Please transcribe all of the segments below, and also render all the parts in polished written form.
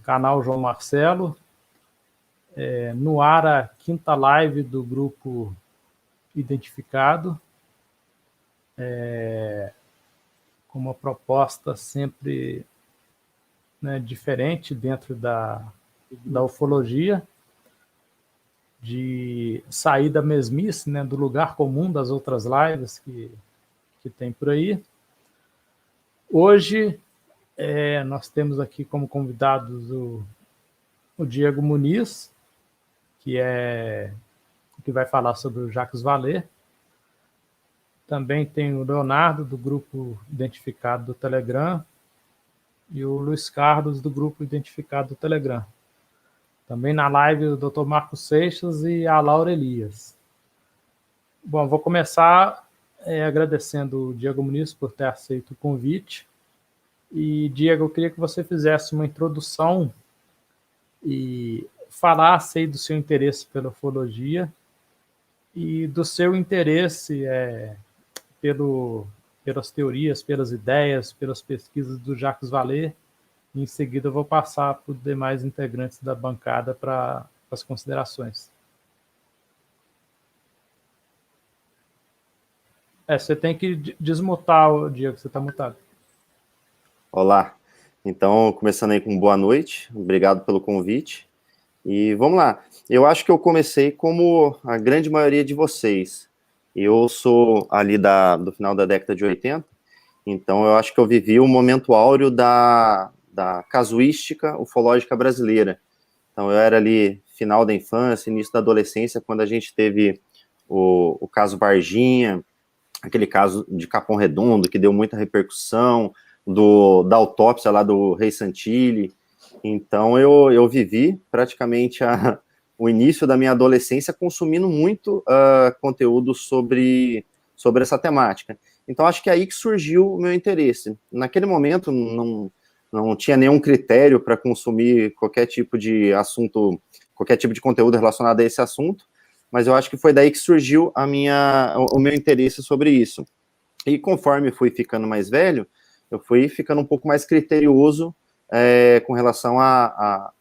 canal João Marcelo, no ar a quinta live do grupo Identificado, com uma proposta sempre, né, diferente dentro da ufologia, de sair da mesmice, né, do lugar comum das outras lives que tem por aí. Hoje, nós temos aqui como convidados o Diego Muniz, que vai falar sobre o Jacques Vallée. Também tem o Leonardo, do grupo Identificado do Telegram, e o Luiz Carlos, do grupo Identificado do Telegram. Também na live o Dr. Marcos Seixas e a Laura Elias. Bom, vou começar agradecendo o Diego Muniz por ter aceito o convite. E, Diego, eu queria que você fizesse uma introdução e falasse aí do seu interesse pela ufologia e do seu interesse pelas teorias, pelas ideias, pelas pesquisas do Jacques Vallée. Em seguida, eu vou passar para os demais integrantes da bancada para as considerações. Você tem que desmutar, Diego, você está mutado. Olá. Então, começando aí com boa noite, obrigado pelo convite. E vamos lá. Eu acho que eu comecei como a grande maioria de vocês. Eu sou ali do final da década de 80, então eu acho que eu vivi o momento áureo da casuística ufológica brasileira. Então eu era ali final da infância, início da adolescência, quando a gente teve o caso Varginha, aquele caso de Capão Redondo, que deu muita repercussão, da autópsia lá do Rei Santilli. Então eu vivi praticamente o início da minha adolescência consumindo muito conteúdo sobre essa temática. Então acho que é aí que surgiu o meu interesse. Naquele momento não tinha nenhum critério para consumir qualquer tipo de assunto, qualquer tipo de conteúdo relacionado a esse assunto, mas eu acho que foi daí que surgiu o meu interesse sobre isso. E conforme fui ficando mais velho, eu fui ficando um pouco mais criterioso com relação a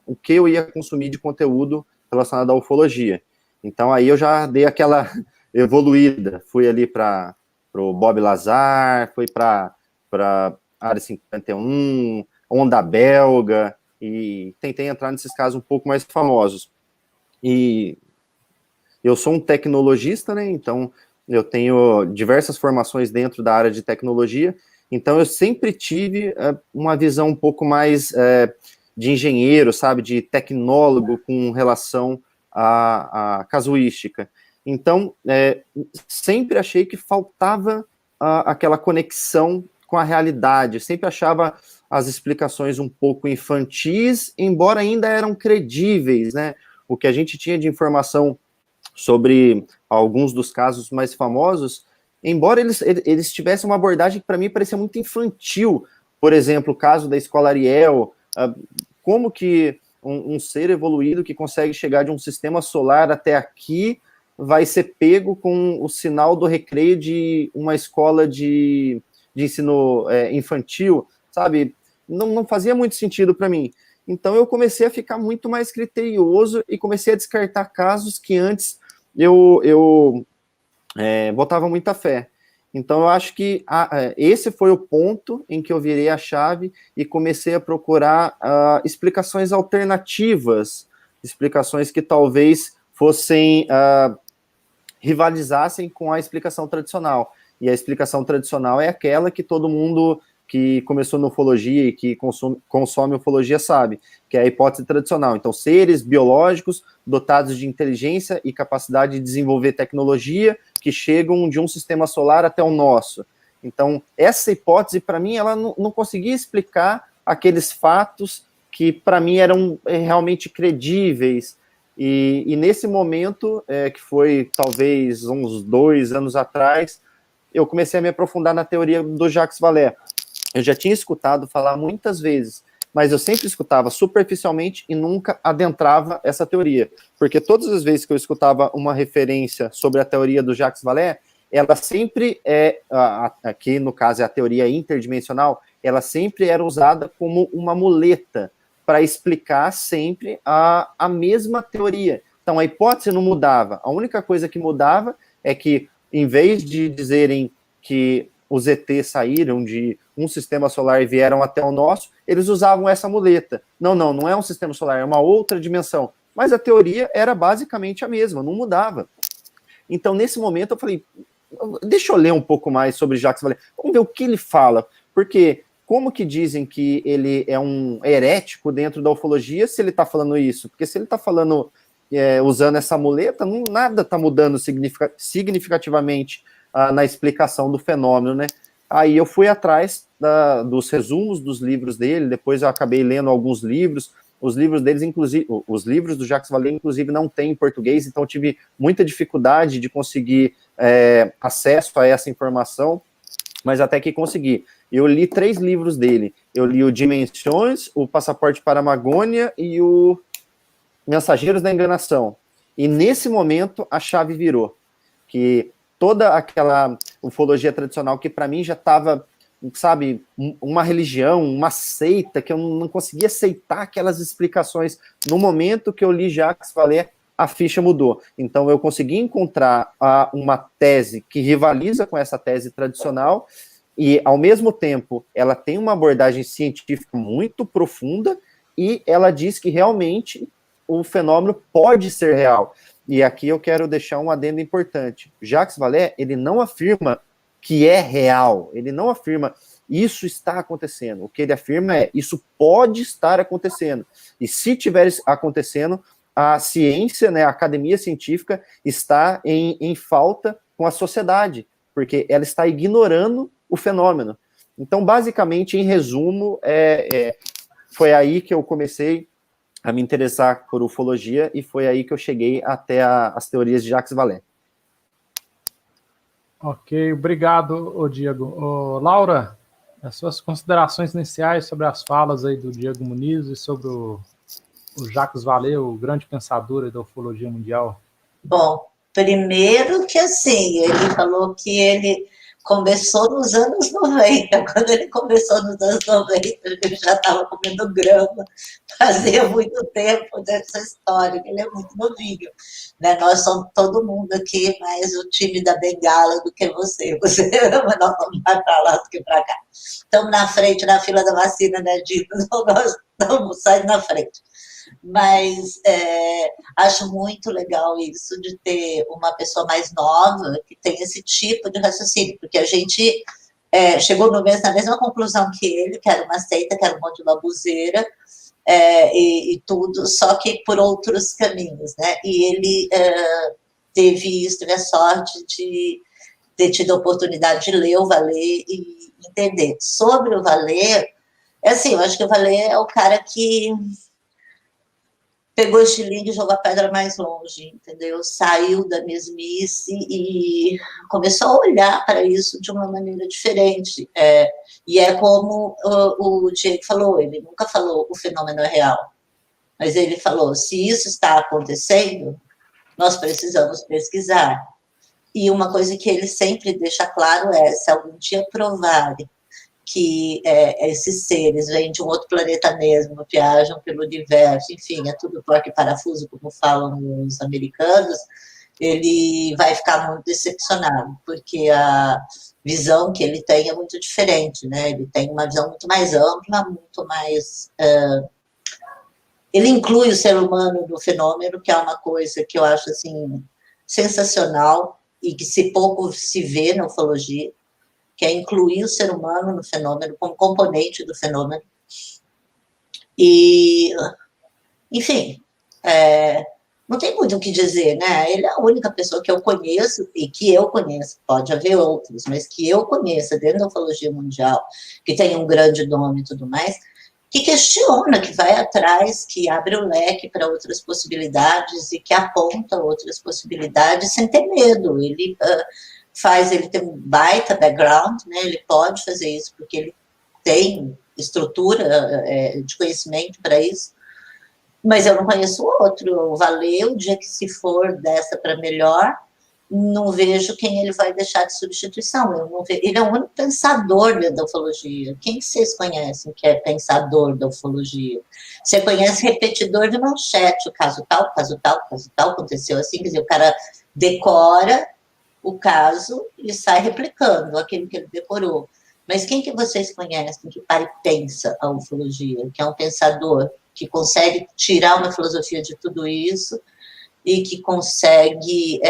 o que eu ia consumir de conteúdo relacionado à ufologia. Então aí eu já dei aquela evoluída, fui ali para o Bob Lazar, fui para Área 51, Onda Belga, e tentei entrar nesses casos um pouco mais famosos. E eu sou um tecnologista, né, então eu tenho diversas formações dentro da área de tecnologia, então eu sempre tive uma visão um pouco mais de engenheiro, sabe, de tecnólogo com relação à casuística. Então, sempre achei que faltava aquela conexão com a realidade, sempre achava as explicações um pouco infantis, embora ainda eram credíveis, né? O que a gente tinha de informação sobre alguns dos casos mais famosos, embora eles tivessem uma abordagem que para mim parecia muito infantil. Por exemplo, o caso da escola Ariel, como que um ser evoluído que consegue chegar de um sistema solar até aqui vai ser pego com o sinal do recreio de uma escola de ensino infantil, sabe? Não fazia muito sentido para mim. Então eu comecei a ficar muito mais criterioso e comecei a descartar casos que antes eu botava muita fé. Então eu acho que esse foi o ponto em que eu virei a chave e comecei a procurar explicações alternativas, explicações que talvez fossem rivalizassem com a explicação tradicional. E a explicação tradicional é aquela que todo mundo que começou na ufologia e que consome ufologia sabe, que é a hipótese tradicional. Então, seres biológicos dotados de inteligência e capacidade de desenvolver tecnologia que chegam de um sistema solar até o nosso. Então, essa hipótese, para mim, ela não conseguia explicar aqueles fatos que, para mim, eram realmente credíveis. E nesse momento, que foi talvez uns 2 anos atrás, eu comecei a me aprofundar na teoria do Jacques Vallée. Eu já tinha escutado falar muitas vezes, mas eu sempre escutava superficialmente e nunca adentrava essa teoria. Porque todas as vezes que eu escutava uma referência sobre a teoria do Jacques Vallée, ela sempre aqui no caso é a teoria interdimensional, ela sempre era usada como uma muleta para explicar sempre a mesma teoria. Então, a hipótese não mudava. A única coisa que mudava é que, em vez de dizerem que os ETs saíram de um sistema solar e vieram até o nosso, eles usavam essa muleta. Não é um sistema solar, é uma outra dimensão. Mas a teoria era basicamente a mesma, não mudava. Então, nesse momento, eu falei, deixa eu ler um pouco mais sobre Jacques Vallée. Vamos ver o que ele fala. Porque como que dizem que ele é um herético dentro da ufologia se ele está falando isso? Porque se ele está falando, usando essa muleta, nada está mudando significativamente na explicação do fenômeno, né? Aí eu fui atrás dos resumos dos livros dele, depois eu acabei lendo alguns livros. Os livros deles, inclusive, os livros do Jacques Vallée, inclusive, não tem em português, então eu tive muita dificuldade de conseguir acesso a essa informação, mas até que consegui. Eu li 3 livros dele. Eu li o Dimensões, o Passaporte para a Amazônia e o Mensageiros da Enganação. E nesse momento a chave virou, que toda aquela ufologia tradicional que para mim já estava, sabe, uma religião, uma seita, que eu não conseguia aceitar aquelas explicações. No momento que eu li Jacques Vallée, a ficha mudou. Então eu consegui encontrar uma tese que rivaliza com essa tese tradicional e, ao mesmo tempo, ela tem uma abordagem científica muito profunda e ela diz que realmente o fenômeno pode ser real. E aqui eu quero deixar um adendo importante. Jacques Vallée, ele não afirma que é real, ele não afirma isso está acontecendo. O que ele afirma é isso pode estar acontecendo. E se estiver acontecendo, a ciência, né, a academia científica está em falta com a sociedade, porque ela está ignorando o fenômeno. Então, basicamente, em resumo, foi aí que eu comecei a me interessar por ufologia e foi aí que eu cheguei até as teorias de Jacques Vallée. Ok, obrigado, Diego. Laura, as suas considerações iniciais sobre as falas aí do Diego Muniz e sobre o Jacques Vallée, o grande pensador da ufologia mundial. Bom, primeiro que assim, ele falou que ele começou nos anos 90. Quando ele começou nos anos 90, ele já estava comendo grama. Fazia muito tempo dessa história, ele é muito novinho. Né? Nós somos todo mundo aqui, mais o time da Bengala do que você. Você ama, nós vamos mais para lá do que para cá. Estamos na frente, na fila da vacina, né, Dito? Nós estamos saindo na frente. Mas acho muito legal isso de ter uma pessoa mais nova que tem esse tipo de raciocínio, porque a gente chegou na mesma conclusão que ele, que era uma seita, que era um monte de babuzeira e tudo, só que por outros caminhos, né? E ele teve a sorte de ter tido a oportunidade de ler o Vallée e entender. Sobre o Vallée, assim, eu acho que o Vallée é o cara que pegou o estilingue e jogou a pedra mais longe, entendeu? Saiu da mesmice e começou a olhar para isso de uma maneira diferente. E é como o Diego falou, ele nunca falou o fenômeno é real, mas ele falou, se isso está acontecendo, nós precisamos pesquisar. E uma coisa que ele sempre deixa claro é, se algum dia provarem que esses seres vêm de um outro planeta mesmo, viajam pelo universo, enfim, é tudo porco e parafuso, como falam os americanos, ele vai ficar muito decepcionado, porque a visão que ele tem é muito diferente, né? Ele tem uma visão muito mais ampla, muito mais... ele inclui o ser humano no fenômeno, que é uma coisa que eu acho, assim, sensacional, e que pouco se vê na ufologia, que é incluir o ser humano no fenômeno, como componente do fenômeno. E, enfim, não tem muito o que dizer, né? Ele é a única pessoa que eu conheço, e que eu conheço, pode haver outros, mas que eu conheça dentro da ufologia mundial, que tem um grande nome e tudo mais, que questiona, que vai atrás, que abre o leque para outras possibilidades e que aponta outras possibilidades sem ter medo. Ele ele tem um baita background, né? Ele pode fazer isso porque ele tem estrutura de conhecimento para isso, mas eu não conheço outro. O Vallée, o dia que se for dessa para melhor, não vejo quem ele vai deixar de substituição. Eu não vejo, ele é o único pensador da ufologia. Quem vocês conhecem que é pensador da ufologia? Você conhece repetidor de manchete, o caso tal, caso tal, caso tal, aconteceu assim, quer dizer, o cara decora o caso e sai replicando aquilo que ele decorou. Mas quem que vocês conhecem que para e pensa a ufologia, que é um pensador, que consegue tirar uma filosofia de tudo isso e que consegue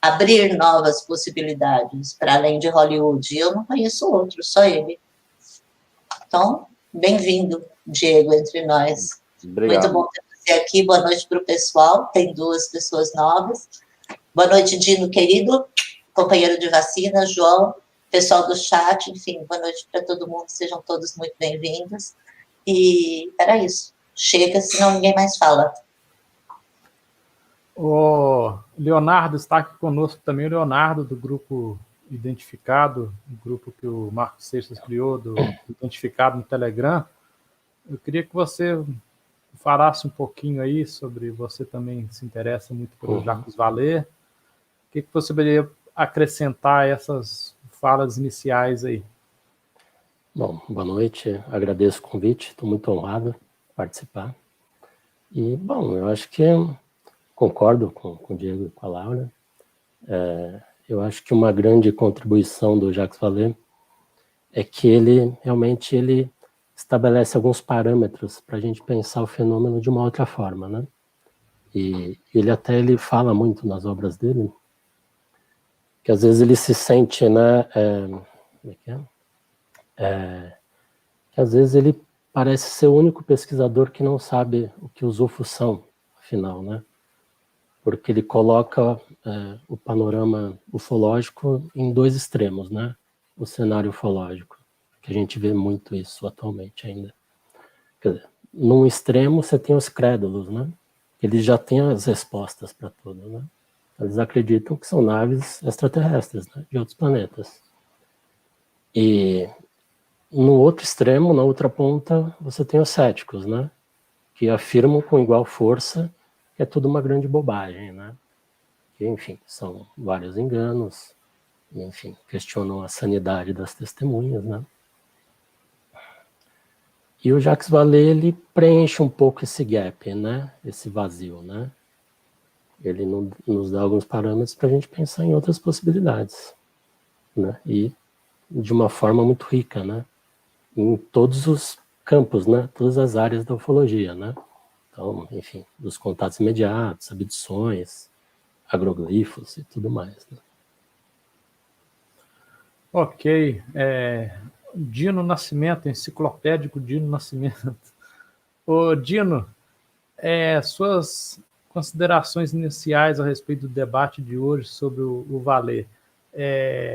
abrir novas possibilidades para além de Hollywood? Eu não conheço outro, só ele. Então, bem-vindo, Diego, entre nós. Obrigado. Muito bom ter você aqui. Boa noite para o pessoal. Tem 2 pessoas novas. Boa noite, Dino, querido, companheiro de vacina, João, pessoal do chat, enfim, boa noite para todo mundo, sejam todos muito bem-vindos. E era isso. Chega, senão ninguém mais fala. O Leonardo está aqui conosco também, o Leonardo, do grupo Identificado, o grupo que o Marcos Seixas criou, do Identificado no Telegram. Eu queria que você falasse um pouquinho aí sobre, você também se interessa muito pelo Jacques Vallée. O que você poderia acrescentar a essas falas iniciais aí? Bom, boa noite, agradeço o convite, estou muito honrado em participar. E, bom, eu acho que concordo com o Diego e com a Laura. Eu acho que uma grande contribuição do Jacques Vallée é que ele realmente estabelece alguns parâmetros para a gente pensar o fenômeno de uma outra forma, né? E ele fala muito nas obras dele, que às vezes ele se sente, né, que às vezes ele parece ser o único pesquisador que não sabe o que os UFOs são, afinal, né? Porque ele coloca o panorama ufológico em 2 extremos, né? O cenário ufológico, que a gente vê muito isso atualmente ainda. Quer dizer, num extremo você tem os crédulos, né? Eles já têm as respostas para tudo, né? Eles acreditam que são naves extraterrestres, né, de outros planetas. E no outro extremo, na outra ponta, você tem os céticos, né, que afirmam com igual força que é tudo uma grande bobagem, né? Que, enfim, são vários enganos, e, enfim, questionam a sanidade das testemunhas, né? E o Jacques Vallée, ele preenche um pouco esse gap, né, esse vazio, né? Ele nos dá alguns parâmetros para a gente pensar em outras possibilidades, né? E de uma forma muito rica, né? Em todos os campos, né? Todas as áreas da ufologia, né? Então, enfim, dos contatos imediatos, abduções, agroglifos e tudo mais, né? Ok. Dino Nascimento, enciclopédico Dino Nascimento. Ô, Dino, suas considerações iniciais a respeito do debate de hoje sobre o Vallée.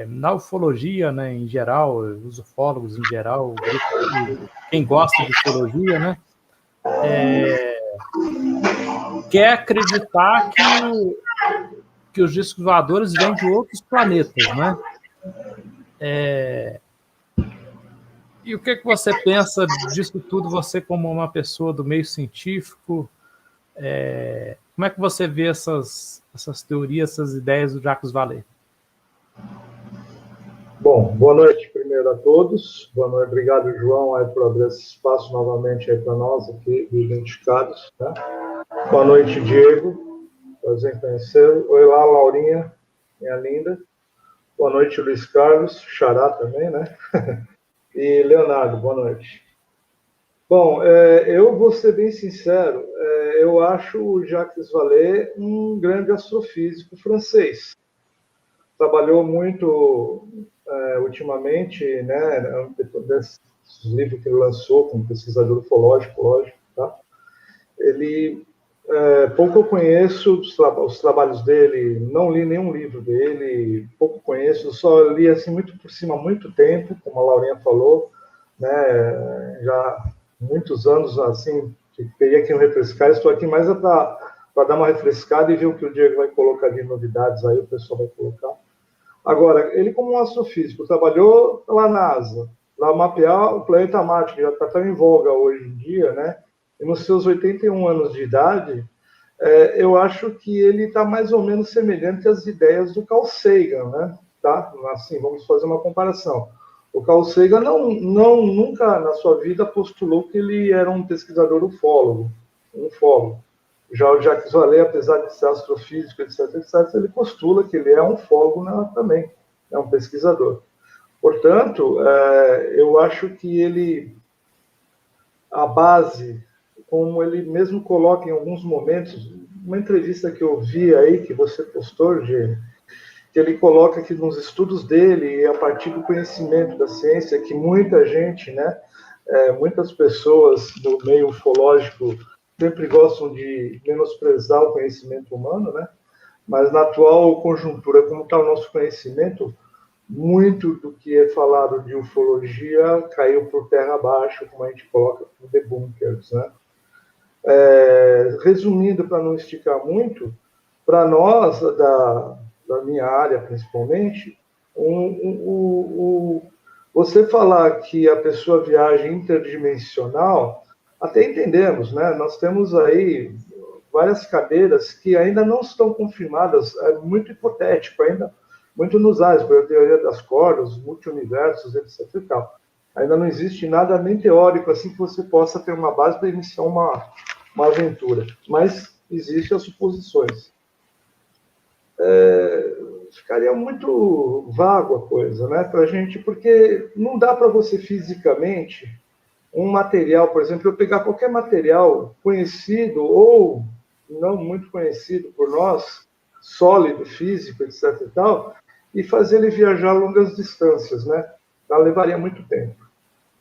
Na ufologia, né, em geral, os ufólogos em geral, quem gosta de ufologia, né, quer acreditar que os discos voadores vêm de outros planetas, né? E o que você pensa disso tudo, você como uma pessoa do meio científico? Como é que você vê essas teorias, essas ideias do Jacques Vallée? Bom, boa noite primeiro a todos. Boa noite, obrigado, João, aí, por abrir esse espaço novamente aí para nós aqui, Identificados. Né? Boa noite, Diego. Prazer em conhecê-lo. Oi lá, Laurinha, minha linda. Boa noite, Luiz Carlos, Xará também, né? E Leonardo, boa noite. Bom, eu vou ser bem sincero, eu acho o Jacques Vallée um grande astrofísico francês. Trabalhou muito ultimamente, né, desses livros que ele lançou como pesquisador ufológico, lógico, tá? Ele, pouco eu conheço os trabalhos dele, não li nenhum livro dele, pouco conheço, só li assim muito por cima há muito tempo, como a Laurinha falou, né, já muitos anos assim, que teria que refrescar. Estou aqui mais para dar uma refrescada e ver o que o Diego vai colocar de novidades aí, o pessoal vai colocar. Agora, ele como um astrofísico, trabalhou lá na NASA, lá mapear o planeta Marte, que já está tão em voga hoje em dia, né? E nos seus 81 anos de idade, eu acho que ele está mais ou menos semelhante às ideias do Carl Sagan, né? Tá? Assim, vamos fazer uma comparação. O Carl Sagan nunca na sua vida postulou que ele era um pesquisador ufólogo, um ufólogo. Já o Jacques Vallée, apesar de ser astrofísico, etc., ele postula que ele é um ufólogo, né, também, é um pesquisador. Portanto, eu acho que ele, a base, como ele mesmo coloca em alguns momentos, uma entrevista que eu vi aí, que você postou, Gê, que ele coloca que nos estudos dele, e a partir do conhecimento da ciência, que muita gente, né, muitas pessoas do meio ufológico sempre gostam de menosprezar o conhecimento humano, né? Mas na atual conjuntura, como está o nosso conhecimento, muito do que é falado de ufologia caiu por terra abaixo, como a gente coloca no debunkers, né? Resumindo, para não esticar muito, para nós, da minha área principalmente, você falar que a pessoa viaja interdimensional, até entendemos, né? Nós temos aí várias cadeiras que ainda não estão confirmadas, é muito hipotético, ainda muito nos ares, por a teoria das cordas, multiuniversos, etc. e tal. Ainda não existe nada nem teórico assim que você possa ter uma base para iniciar uma aventura, mas existem as suposições. Ficaria muito vago a coisa, né, para a gente, porque não dá para você fisicamente um material, por exemplo, eu pegar qualquer material conhecido ou não muito conhecido por nós, sólido, físico, etc. e tal, e fazer ele viajar a longas distâncias, né? Levaria muito tempo.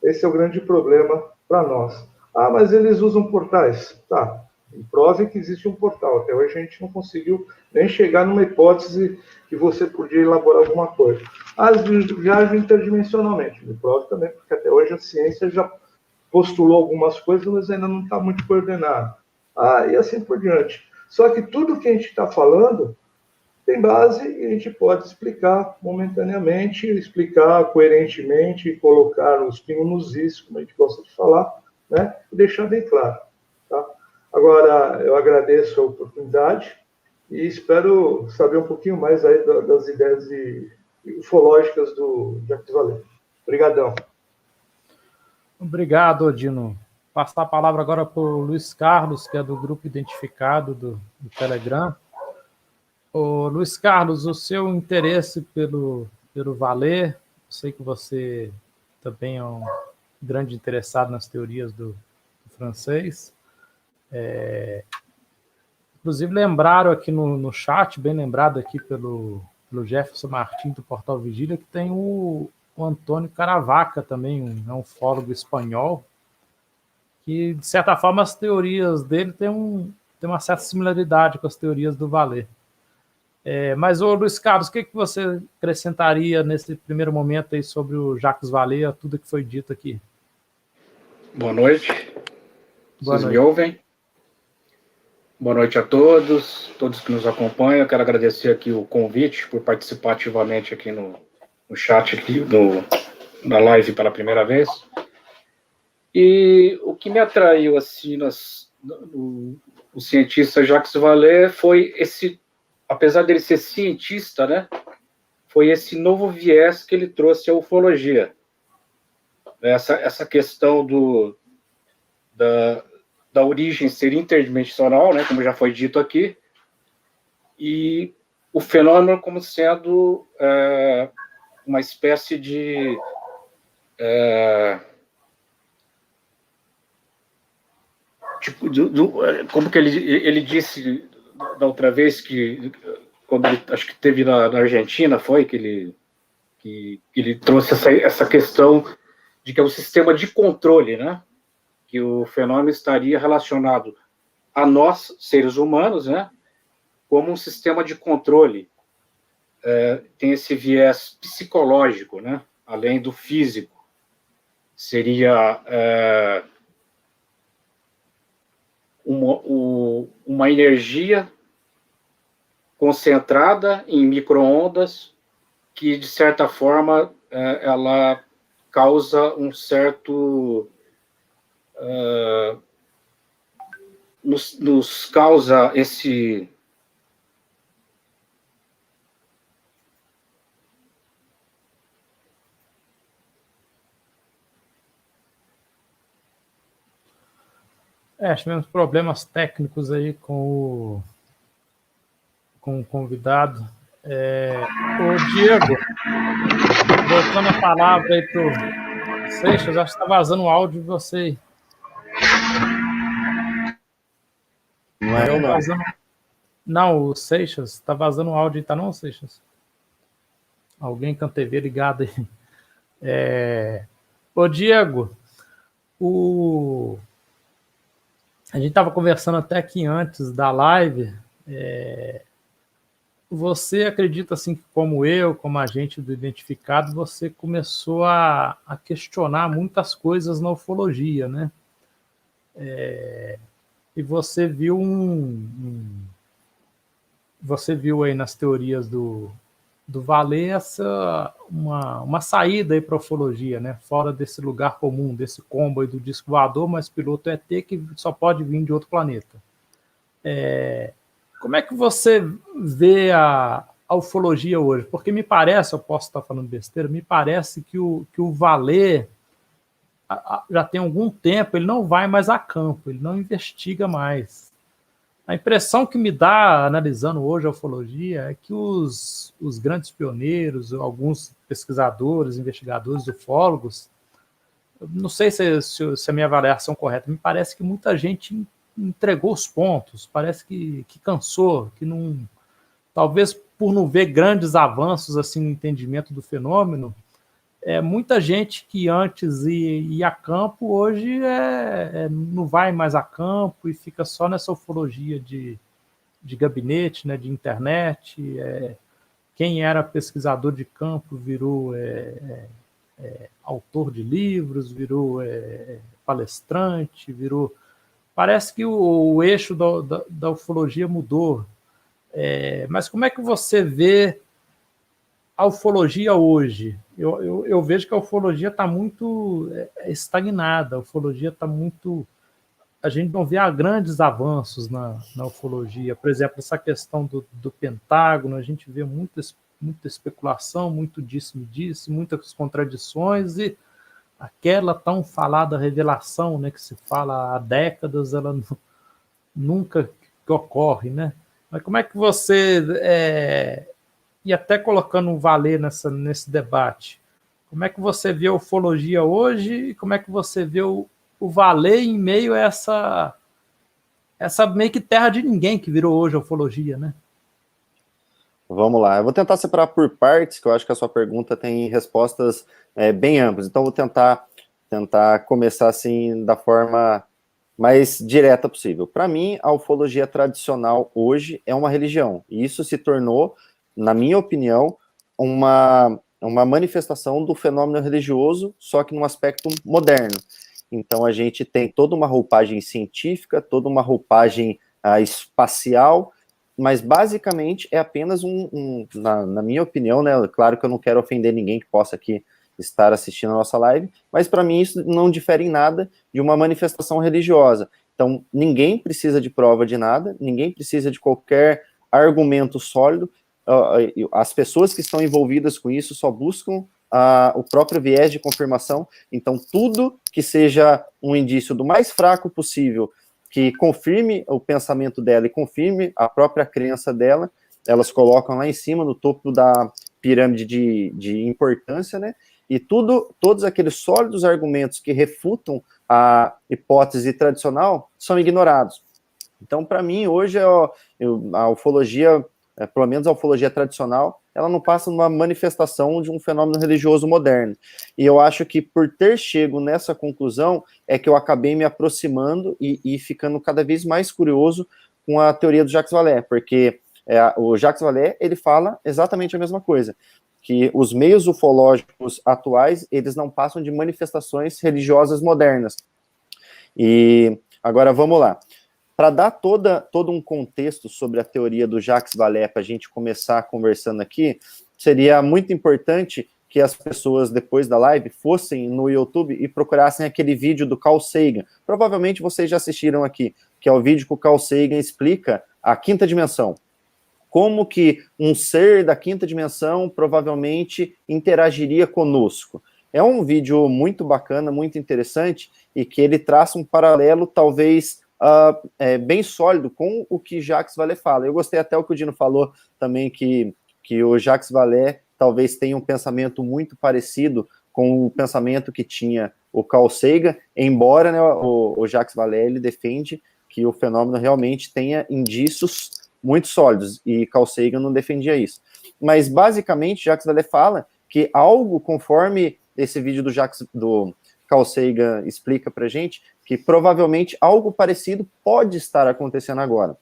Esse é o grande problema para nós. Ah, mas eles usam portais. Tá, prove que existe um portal. Até hoje a gente não conseguiu nem chegar numa hipótese que você podia elaborar alguma coisa. As viagens interdimensionalmente. Me prove também, porque até hoje a ciência já postulou algumas coisas, mas ainda não está muito coordenado. E assim por diante. Só que tudo que a gente está falando tem base e a gente pode explicar momentaneamente, explicar coerentemente, colocar os pingos nos is, como a gente gosta de falar, né? E deixar bem claro. Tá? Agora, eu agradeço a oportunidade e espero saber um pouquinho mais aí das ideias ufológicas do Jacques Vallée. Obrigadão. Obrigado, Odino. Passar a palavra agora para o Luiz Carlos, que é do grupo identificado do Telegram. Ô, Luiz Carlos, o seu interesse pelo Vallée, sei que você também é um grande interessado nas teorias do francês. Inclusive, lembraram aqui no chat, bem lembrado aqui pelo Jefferson Martins, do Portal Vigília, que tem o Antônio Caravaca também, um ufólogo espanhol, que, de certa forma, as teorias dele têm uma certa similaridade com as teorias do Vallée. Mas, ô Luiz Carlos, o que você acrescentaria nesse primeiro momento aí sobre o Jacques Vallée, tudo que foi dito aqui? Boa noite. Boa Vocês noite. me ouvem? Boa noite a todos que nos acompanham. Eu quero agradecer aqui o convite por participar ativamente aqui no chat aqui na live pela primeira vez. E o que me atraiu assim o cientista Jacques Vallée foi esse, apesar dele ser cientista, né, foi esse novo viés que ele trouxe à ufologia. Essa questão da origem ser interdimensional, né, como já foi dito aqui, e o fenômeno como sendo uma espécie de como que ele disse da outra vez, que quando ele, acho que teve na Argentina, foi que ele trouxe essa questão de que é um sistema de controle, né? Que o fenômeno estaria relacionado a nós, seres humanos, né? Como um sistema de controle. Tem esse viés psicológico, né? Além do físico. Seria uma energia concentrada em micro-ondas que, de certa forma, ela causa um certo nos causa esse... Tivemos problemas técnicos aí com o convidado. Ô, Diego, voltando a palavra aí pro Seixas, acho que está vazando o áudio de você. Não é eu, não. Não, o Seixas, está vazando o áudio aí, tá não, Seixas? Alguém com a TV ligada aí. Ô, Diego, a gente estava conversando até aqui antes da live. Você acredita, assim, como eu, como agente do Identificado, você começou a questionar muitas coisas na ufologia, né? E você viu você viu aí nas teorias do Vallée uma saída aí para a ufologia, né? Fora desse lugar comum, desse combo aí do disco voador, mas piloto ET que só pode vir de outro planeta. Como é que você vê a ufologia hoje? Porque me parece, eu posso estar falando besteira, me parece que o Vallée já tem algum tempo, ele não vai mais a campo, ele não investiga mais. A impressão que me dá, analisando hoje a ufologia, é que os grandes pioneiros, alguns pesquisadores, investigadores, ufólogos, não sei se a minha avaliação é correta, me parece que muita gente entregou os pontos, parece que cansou, que não, talvez por não ver grandes avanços assim no entendimento do fenômeno, muita gente que antes ia a campo, hoje não vai mais a campo e fica só nessa ufologia de gabinete, né, de internet. Quem era pesquisador de campo virou autor de livros, virou palestrante, virou... Parece que o eixo da ufologia mudou. Mas como é que você vê a ufologia hoje? Eu vejo que a ufologia está muito estagnada, a ufologia está muito... A gente não vê grandes avanços na ufologia. Por exemplo, essa questão do Pentágono, a gente vê muita especulação, muito disse-me-disse, muitas contradições, e aquela tão falada revelação, né, que se fala há décadas, ela nunca ocorre, né? Mas como é que você... E até colocando o Vallée nesse debate, como é que você vê a ufologia hoje e como é que você vê o Vallée em meio a essa meio que terra de ninguém que virou hoje a ufologia, né? Vamos lá, eu vou tentar separar por partes, que eu acho que a sua pergunta tem respostas bem amplas, então vou tentar começar assim da forma mais direta possível. Para mim, a ufologia tradicional hoje é uma religião, e isso se tornou, na minha opinião, uma manifestação do fenômeno religioso, só que num aspecto moderno. Então a gente tem toda uma roupagem científica, toda uma roupagem espacial, mas basicamente é apenas na minha opinião, né? Claro que eu não quero ofender ninguém que possa aqui estar assistindo a nossa live, mas para mim isso não difere em nada de uma manifestação religiosa. Então ninguém precisa de prova de nada, ninguém precisa de qualquer argumento sólido. As pessoas que estão envolvidas com isso só buscam o próprio viés de confirmação. Então tudo que seja um indício do mais fraco possível, que confirme o pensamento dela e confirme a própria crença dela, elas colocam lá em cima, no topo da pirâmide de importância, né? E todos aqueles sólidos argumentos que refutam a hipótese tradicional são ignorados. Então, para mim, hoje, a ufologia, pelo menos a ufologia tradicional, ela não passa numa manifestação de um fenômeno religioso moderno. E eu acho que por ter chego nessa conclusão é que eu acabei me aproximando e ficando cada vez mais curioso com a teoria do Jacques Vallée, porque o Jacques Vallée, ele fala exatamente a mesma coisa, que os meios ufológicos atuais, eles não passam de manifestações religiosas modernas. E agora vamos lá. Para dar todo um contexto sobre a teoria do Jacques Vallée, para a gente começar conversando aqui, seria muito importante que as pessoas, depois da live, fossem no YouTube e procurassem aquele vídeo do Carl Sagan. Provavelmente vocês já assistiram aqui, que é o vídeo que o Carl Sagan explica a quinta dimensão. Como que um ser da quinta dimensão provavelmente interagiria conosco. É um vídeo muito bacana, muito interessante, e que ele traça um paralelo, talvez, bem sólido com o que Jacques Vallée fala. Eu gostei até o que o Dino falou também, que o Jacques Vallée talvez tenha um pensamento muito parecido com o pensamento que tinha o Carl Sagan, embora, né, o Jacques Vallée ele defende que o fenômeno realmente tenha indícios muito sólidos, e Carl Sagan não defendia isso. Mas, basicamente, Jacques Vallée fala que algo, conforme esse vídeo do Carl Sagan explica pra gente, que provavelmente algo parecido pode estar acontecendo agora.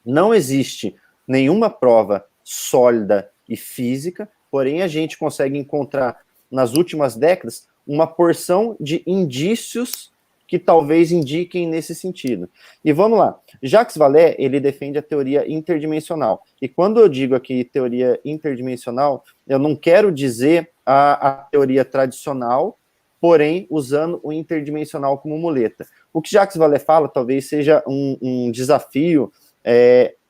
Não existe nenhuma prova sólida e física, porém a gente consegue encontrar, nas últimas décadas, uma porção de indícios que talvez indiquem nesse sentido. E vamos lá, Jacques Vallée, ele defende a teoria interdimensional, e quando eu digo aqui teoria interdimensional, eu não quero dizer a teoria tradicional, porém usando o interdimensional como muleta. O que Jacques Vallée fala talvez seja um desafio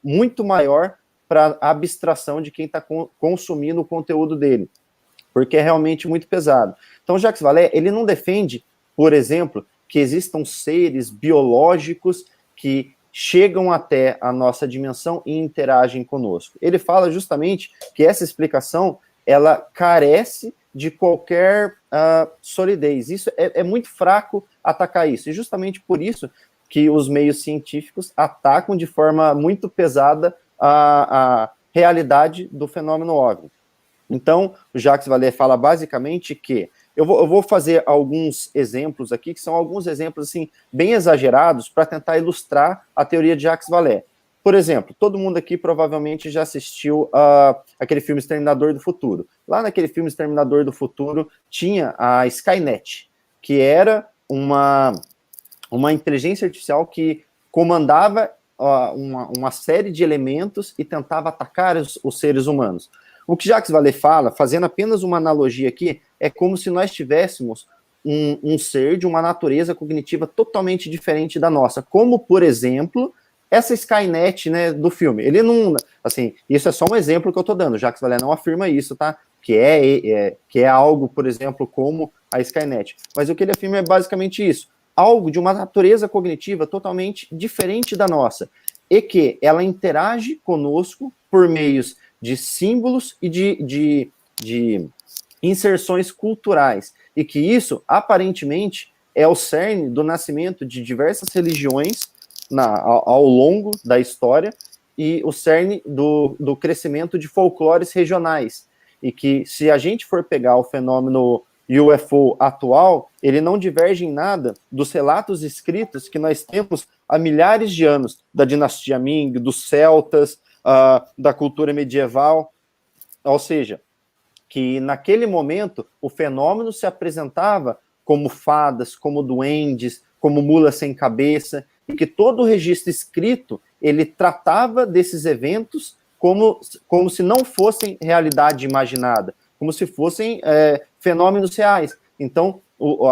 muito maior para a abstração de quem está consumindo o conteúdo dele, porque é realmente muito pesado. Então, Jacques Vallée, ele não defende, por exemplo, que existam seres biológicos que chegam até a nossa dimensão e interagem conosco. Ele fala justamente que essa explicação, ela carece de qualquer solidez. Isso é muito fraco atacar isso, e justamente por isso que os meios científicos atacam de forma muito pesada a realidade do fenômeno OVNI. Então, o Jacques Vallée fala basicamente que eu vou fazer alguns exemplos aqui, que são alguns exemplos assim, bem exagerados, para tentar ilustrar a teoria de Jacques Vallée. Por exemplo, todo mundo aqui provavelmente já assistiu aquele filme Exterminador do Futuro. Lá naquele filme Exterminador do Futuro tinha a Skynet, que era uma inteligência artificial que comandava uma série de elementos e tentava atacar os seres humanos. O que Jacques Vallée fala, fazendo apenas uma analogia aqui, é como se nós tivéssemos um ser de uma natureza cognitiva totalmente diferente da nossa, como, por exemplo, essa Skynet, né, do filme. Ele não, assim, isso é só um exemplo que eu estou dando, Jacques Vallée não afirma isso, tá? Que é algo, por exemplo, como a Skynet. Mas o que ele afirma é basicamente isso, algo de uma natureza cognitiva totalmente diferente da nossa, e que ela interage conosco por meios de símbolos e de inserções culturais, e que isso, aparentemente, é o cerne do nascimento de diversas religiões ao longo da história, e o cerne do crescimento de folclores regionais, e que, se a gente for pegar o fenômeno UFO atual, ele não diverge em nada dos relatos escritos que nós temos há milhares de anos, da dinastia Ming, dos celtas, da cultura medieval, ou seja, que naquele momento o fenômeno se apresentava como fadas, como duendes, como mulas sem cabeça, e que todo o registro escrito, ele tratava desses eventos como se não fossem realidade imaginada, como se fossem fenômenos reais. Então,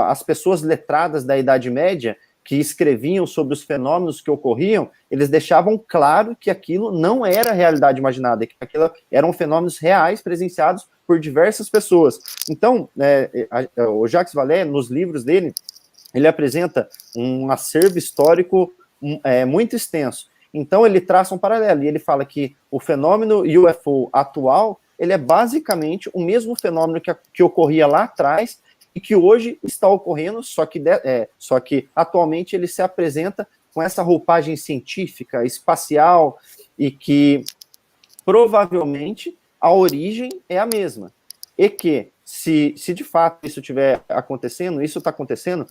as pessoas letradas da Idade Média, que escreviam sobre os fenômenos que ocorriam, eles deixavam claro que aquilo não era realidade imaginada, que aquilo eram fenômenos reais presenciados por diversas pessoas. Então, o Jacques Vallée, nos livros dele, ele apresenta um acervo histórico muito extenso. Então, ele traça um paralelo, e ele fala que o fenômeno UFO atual, ele é basicamente o mesmo fenômeno que ocorria lá atrás, e que hoje está ocorrendo, só que atualmente ele se apresenta com essa roupagem científica, espacial, e que provavelmente a origem é a mesma. E que, se de fato isso estiver acontecendo, isso está acontecendo,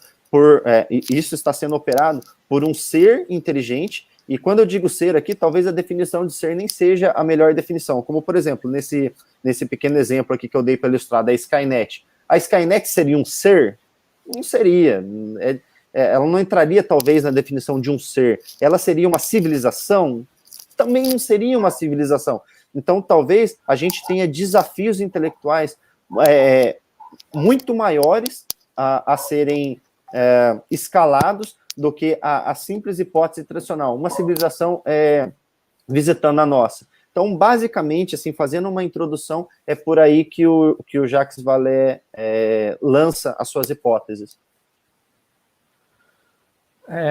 isso está sendo operado por um ser inteligente, e quando eu digo ser aqui, talvez a definição de ser nem seja a melhor definição, como, por exemplo, nesse pequeno exemplo aqui que eu dei para ilustrar, da Skynet. A Skynet seria um ser? Não seria. Ela não entraria, talvez, na definição de um ser. Ela seria uma civilização? Também não seria uma civilização. Então, talvez a gente tenha desafios intelectuais muito maiores a serem escalados do que a simples hipótese tradicional, uma civilização visitando a nossa. Então, basicamente, assim, fazendo uma introdução, é por aí que o Jacques Vallée lança as suas hipóteses.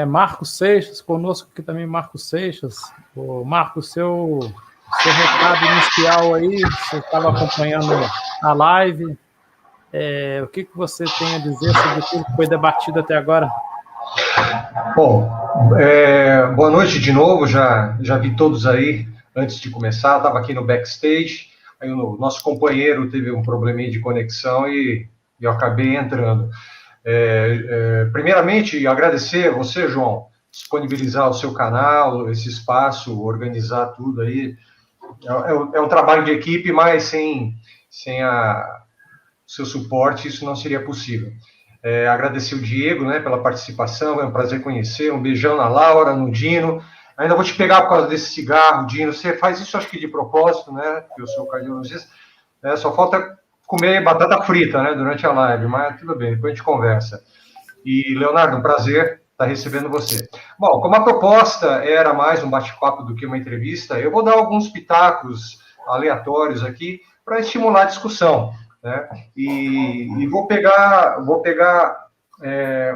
Marcos Seixas, conosco aqui também Marcos Seixas. Marcos, seu recado inicial aí, você estava acompanhando a live, o que você tem a dizer sobre tudo que foi debatido até agora? Bom, boa noite de novo, já vi todos aí antes de começar, estava aqui no backstage, aí o nosso companheiro teve um probleminha de conexão e eu acabei entrando. Primeiramente, agradecer a você, João, disponibilizar o seu canal, esse espaço, organizar tudo aí. É um trabalho de equipe, mas sem o seu suporte isso não seria possível. Agradecer o Diego, né, pela participação, é um prazer conhecer, um beijão na Laura, no Dino. Ainda vou te pegar por causa desse cigarro, Dino, você faz isso acho que de propósito, né, porque eu sou cardiologista, só falta comer batata frita, né, durante a live, mas tudo bem, depois a gente conversa. E, Leonardo, um prazer estar recebendo você. Bom, como a proposta era mais um bate-papo do que uma entrevista, eu vou dar alguns pitacos aleatórios aqui para estimular a discussão, né? E vou pegar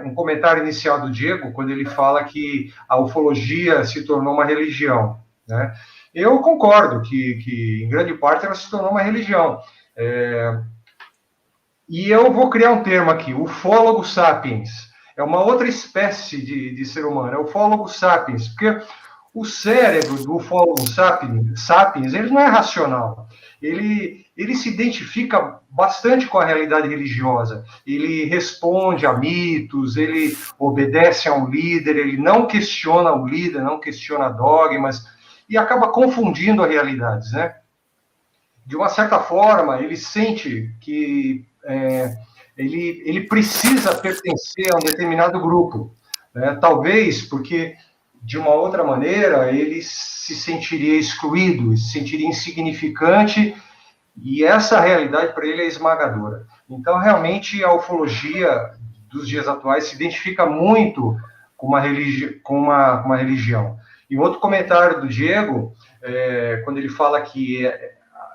um comentário inicial do Diego, quando ele fala que a ufologia se tornou uma religião, né? Eu concordo que em grande parte ela se tornou uma religião. E eu vou criar um termo aqui, ufólogo sapiens. É uma outra espécie de ser humano, é o ufólogo sapiens, porque o cérebro do ufólogo sapiens, ele não é racional. Ele se identifica bastante com a realidade religiosa. Ele responde a mitos, ele obedece a um líder, ele não questiona o líder, não questiona dogmas, e acaba confundindo as realidades, né? De uma certa forma, ele sente que ele precisa pertencer a um determinado grupo, né? Talvez porque, de uma outra maneira, ele se sentiria excluído, se sentiria insignificante, e essa realidade para ele é esmagadora. Então, realmente, a ufologia dos dias atuais se identifica muito com uma religião. E um outro comentário do Diego, quando ele fala que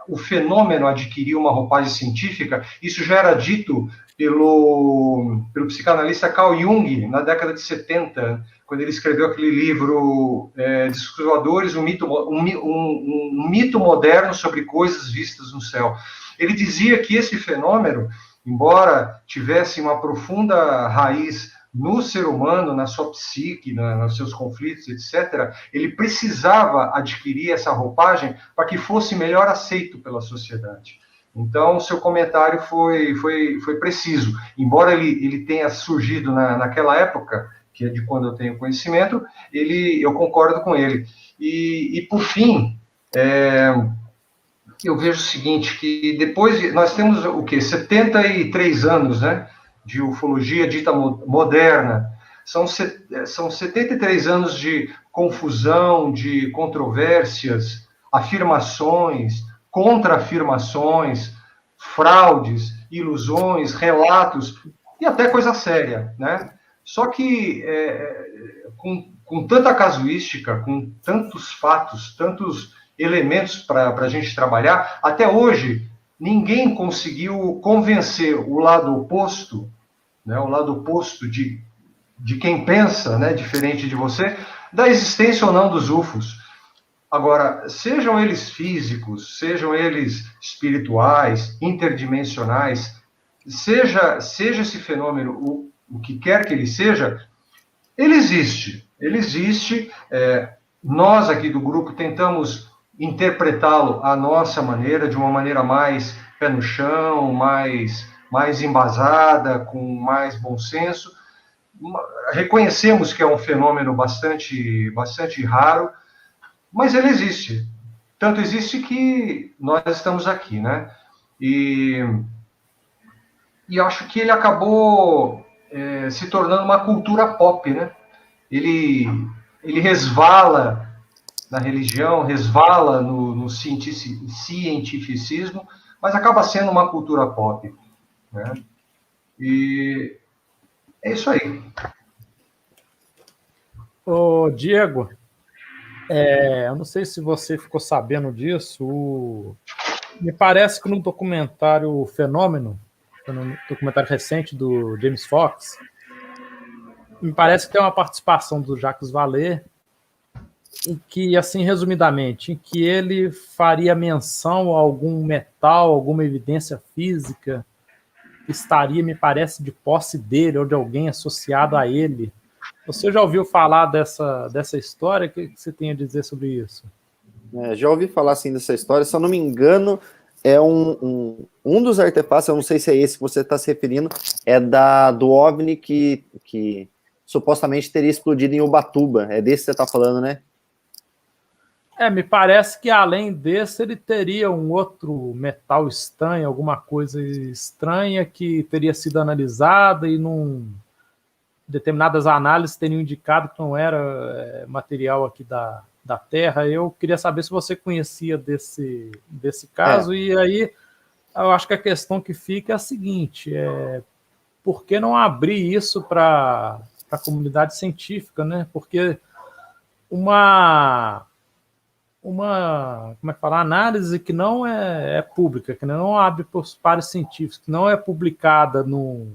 o fenômeno adquiriu uma roupagem científica, isso já era dito pelo psicanalista Carl Jung, na década de 70, quando ele escreveu aquele livro Discos Voadores, um mito moderno sobre coisas vistas no céu. Ele dizia que esse fenômeno, embora tivesse uma profunda raiz no ser humano, na sua psique, nos seus conflitos, etc., ele precisava adquirir essa roupagem para que fosse melhor aceito pela sociedade. Então, o seu comentário foi preciso. Embora ele tenha surgido naquela época, que é de quando eu tenho conhecimento, eu concordo com ele. E por fim, eu vejo o seguinte, que depois nós temos o quê? 73 anos, né, de ufologia dita moderna. São 73 anos de confusão, de controvérsias, afirmações, contra-afirmações, fraudes, ilusões, relatos, e até coisa séria, né? Só que com tanta casuística, com tantos fatos, tantos elementos para a gente trabalhar, até hoje ninguém conseguiu convencer o lado oposto, né, o lado oposto de quem pensa, né, diferente de você, da existência ou não dos UFOs. Agora, sejam eles físicos, sejam eles espirituais, interdimensionais, seja esse fenômeno o que quer que ele seja, ele existe. Ele existe. Nós aqui do grupo tentamos interpretá-lo à nossa maneira, de uma maneira mais pé no chão, mais embasada, com mais bom senso. Reconhecemos que é um fenômeno bastante raro, mas ele existe. Tanto existe que nós estamos aqui, né? E acho que ele acabou se tornando uma cultura pop, né? Ele resvala na religião, resvala no cientificismo, mas acaba sendo uma cultura pop, né? E é isso aí. Ô, Diego, eu não sei se você ficou sabendo disso, me parece que no documentário Fenômeno, no documentário recente do James Fox, me parece que tem uma participação do Jacques Vallée, em que, assim, resumidamente, em que ele faria menção a algum metal, alguma evidência física que estaria, me parece, de posse dele ou de alguém associado a ele. Você já ouviu falar dessa história? O que você tem a dizer sobre isso? Já ouvi falar assim dessa história, se eu não me engano, é um dos artefatos, eu não sei se é esse que você está se referindo, é do OVNI que supostamente teria explodido em Ubatuba. É desse que você está falando, né? Me parece que além desse ele teria um outro metal estranho, alguma coisa estranha que teria sido analisada e determinadas análises teriam indicado que não era material aqui da Terra. Eu queria saber se você conhecia desse caso, e aí eu acho que a questão que fica é a seguinte, por que não abrir isso para a comunidade científica, né? Porque uma como é que fala, análise que não é pública, que não abre para os pares científicos, que não é publicada num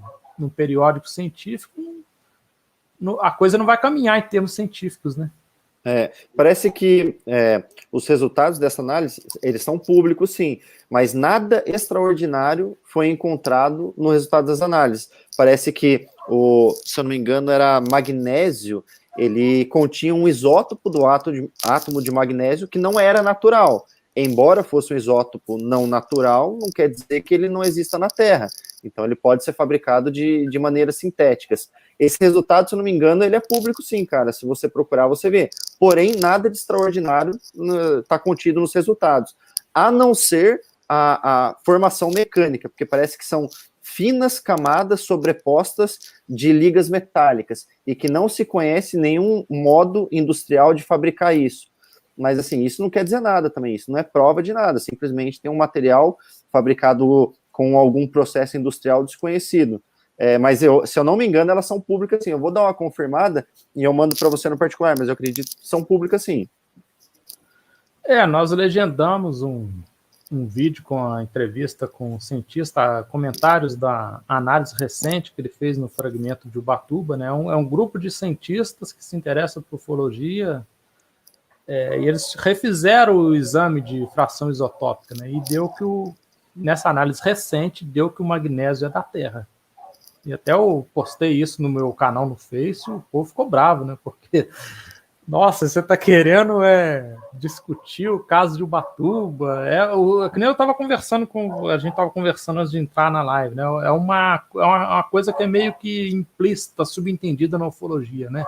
periódico científico, a coisa não vai caminhar em termos científicos, né? Parece que os resultados dessa análise, eles são públicos, sim, mas nada extraordinário foi encontrado no resultado das análises. Parece que, se eu não me engano, era magnésio, ele continha um isótopo do átomo de magnésio que não era natural. Embora fosse um isótopo não natural, não quer dizer que ele não exista na Terra. Então, ele pode ser fabricado de maneiras sintéticas. Esse resultado, se eu não me engano, ele é público, sim, cara. Se você procurar, você vê. Porém, nada de extraordinário está contido nos resultados, a não ser a formação mecânica, porque parece que são finas camadas sobrepostas de ligas metálicas e que não se conhece nenhum modo industrial de fabricar isso. Mas, assim, isso não quer dizer nada também, isso não é prova de nada, simplesmente tem um material fabricado com algum processo industrial desconhecido. Mas, se eu não me engano, elas são públicas, sim. Eu vou dar uma confirmada e eu mando para você no particular, mas eu acredito que são públicas, sim. Nós legendamos um vídeo com a entrevista com o cientista, comentários da análise recente que ele fez no fragmento de Ubatuba, né? É um grupo de cientistas que se interessam por ufologia, e eles refizeram o exame de fração isotópica, né? E deu que nessa análise recente, deu que o magnésio é da Terra. E até eu postei isso no meu canal no Face, o povo ficou bravo, né? Porque, nossa, você está querendo discutir o caso de Ubatuba. Que nem eu estava conversando a gente estava conversando antes de entrar na live, né? É uma coisa que é meio que implícita, subentendida na ufologia, né?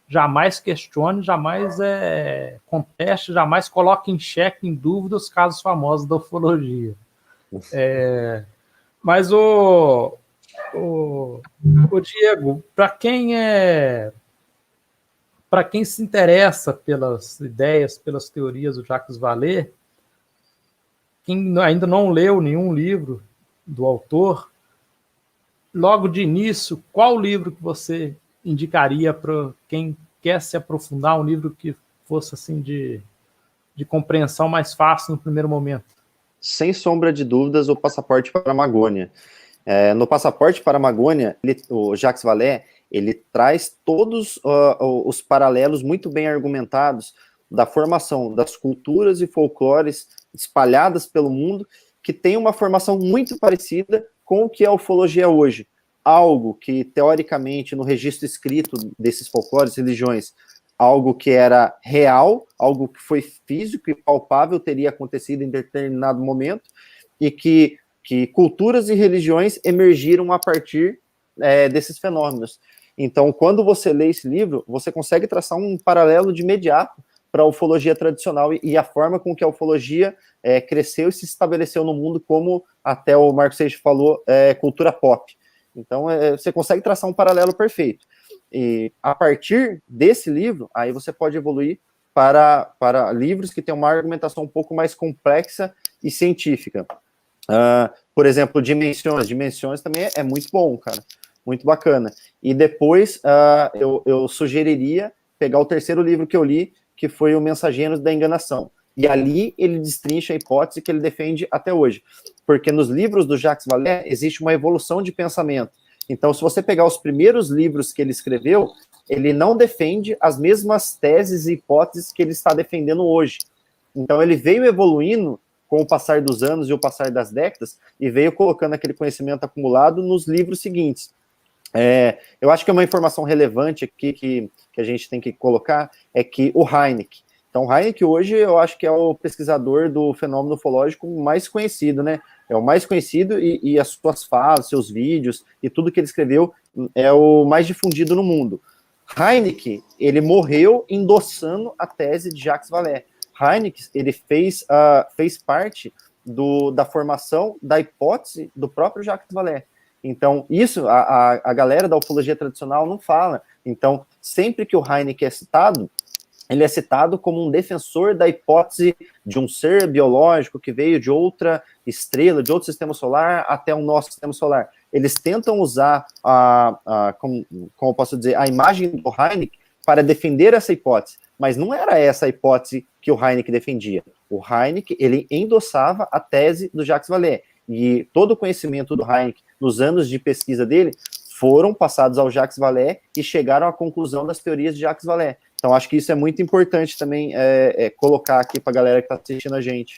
Jamais questione, jamais conteste, jamais coloque em xeque, em dúvida, os casos famosos da ufologia. Mas o Diego, para quem se interessa pelas ideias, pelas teorias do Jacques Vallée, quem ainda não leu nenhum livro do autor, logo de início, qual livro que você indicaria para quem quer se aprofundar, um livro que fosse assim de compreensão mais fácil no primeiro momento? Sem sombra de dúvidas, o Passaporte para a Amazônia. No Passaporte para a Amazônia, o Jacques Vallée, ele traz todos os paralelos muito bem argumentados da formação das culturas e folclores espalhadas pelo mundo, que tem uma formação muito parecida com o que é a ufologia hoje. Algo que, teoricamente, no registro escrito desses folclores e religiões, algo que era real, algo que foi físico e palpável, teria acontecido em determinado momento, e que culturas e religiões emergiram a partir desses fenômenos. Então, quando você lê esse livro, você consegue traçar um paralelo de imediato para a ufologia tradicional e a forma com que a ufologia cresceu e se estabeleceu no mundo, como até o Marco Seixas falou, cultura pop. Então, você consegue traçar um paralelo perfeito. E a partir desse livro, aí você pode evoluir para livros que têm uma argumentação um pouco mais complexa e científica. Por exemplo, Dimensões também é muito bom, cara, muito bacana. E depois eu sugeriria pegar o terceiro livro que eu li, que foi o Mensageiros da Enganação. E ali ele destrincha a hipótese que ele defende até hoje. Porque nos livros do Jacques Vallée existe uma evolução de pensamento. Então, se você pegar os primeiros livros que ele escreveu, ele não defende as mesmas teses e hipóteses que ele está defendendo hoje. Então, ele veio evoluindo com o passar dos anos e o passar das décadas, e veio colocando aquele conhecimento acumulado nos livros seguintes. Eu acho que uma informação relevante aqui que a gente tem que colocar é que o Hynek, então o Hynek hoje eu acho que é o pesquisador do fenômeno ufológico mais conhecido, né? É o mais conhecido e as suas falas, seus vídeos e tudo que ele escreveu é o mais difundido no mundo. Hynek, ele morreu endossando a tese de Jacques Vallée. Hynek, ele fez parte da formação da hipótese do próprio Jacques Vallée. Então, isso a galera da ufologia tradicional não fala. Então, sempre que o Hynek é citado, ele é citado como um defensor da hipótese de um ser biológico que veio de outra estrela, de outro sistema solar até o nosso sistema solar. Eles tentam usar, como eu posso dizer, a imagem do Hynek para defender essa hipótese, mas não era essa a hipótese que o Hynek defendia. O Hynek, ele endossava a tese do Jacques Vallée, e todo o conhecimento do Hynek nos anos de pesquisa dele foram passados ao Jacques Vallée e chegaram à conclusão das teorias de Jacques Vallée. Então, acho que isso é muito importante também colocar aqui para a galera que está assistindo a gente.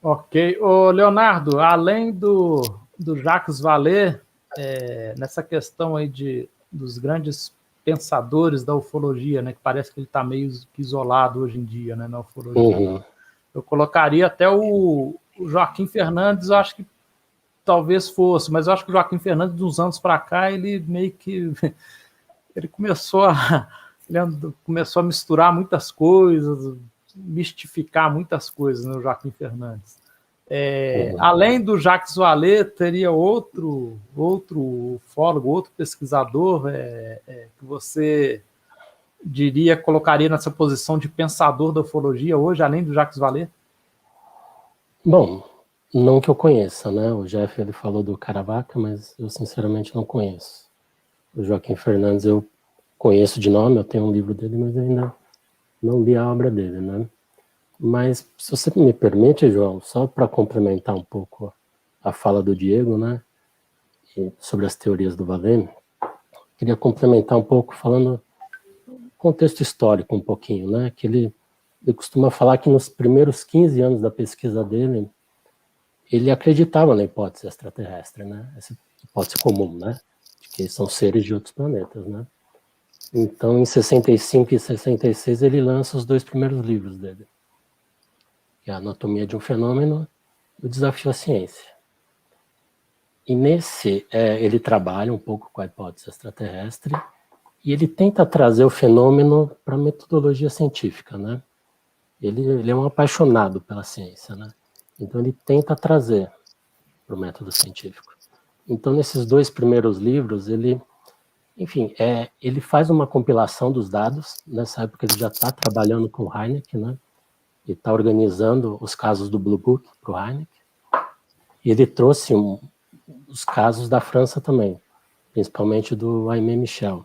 Ok. Ô, Leonardo, além do Jacques Vallée, nessa questão aí dos grandes pensadores da ufologia, né, que parece que ele está meio isolado hoje em dia, né, na ufologia. Uhum. Eu colocaria até o Joaquim Fernandes, eu acho que talvez fosse, mas eu acho que o Joaquim Fernandes, de uns anos para cá, ele meio que ele começou a misturar muitas coisas, mistificar muitas coisas, né, o Joaquim Fernandes. Além do Jacques Vallée, teria outro ufólogo, outro pesquisador que você colocaria nessa posição de pensador da ufologia hoje, além do Jacques Vallée? Bom, não que eu conheça, né? O Jeff, ele falou do Caravaca, mas eu sinceramente não conheço. O Joaquim Fernandes eu conheço de nome, eu tenho um livro dele, mas ainda não li a obra dele, né? Mas, se você me permite, João, só para complementar um pouco a fala do Diego, né? Sobre as teorias do Vallée, queria complementar um pouco falando contexto histórico um pouquinho, né? Que ele costuma falar que nos primeiros 15 anos da pesquisa dele, ele acreditava na hipótese extraterrestre, né? Essa hipótese comum, né? De que são seres de outros planetas, né? Então, em 65 e 66, ele lança os 2 primeiros livros dele, que é a Anatomia de um Fenômeno e o Desafio à Ciência. E nesse, ele trabalha um pouco com a hipótese extraterrestre e ele tenta trazer o fenômeno para a metodologia científica, né? Ele é um apaixonado pela ciência, né? Então ele tenta trazer para o método científico. Então nesses 2 primeiros livros, ele faz uma compilação dos dados. Nessa época ele já está trabalhando com o Hynek, né? E está organizando os casos do Blue Book para o Hynek. E ele trouxe os casos da França também, principalmente do Aimé Michel,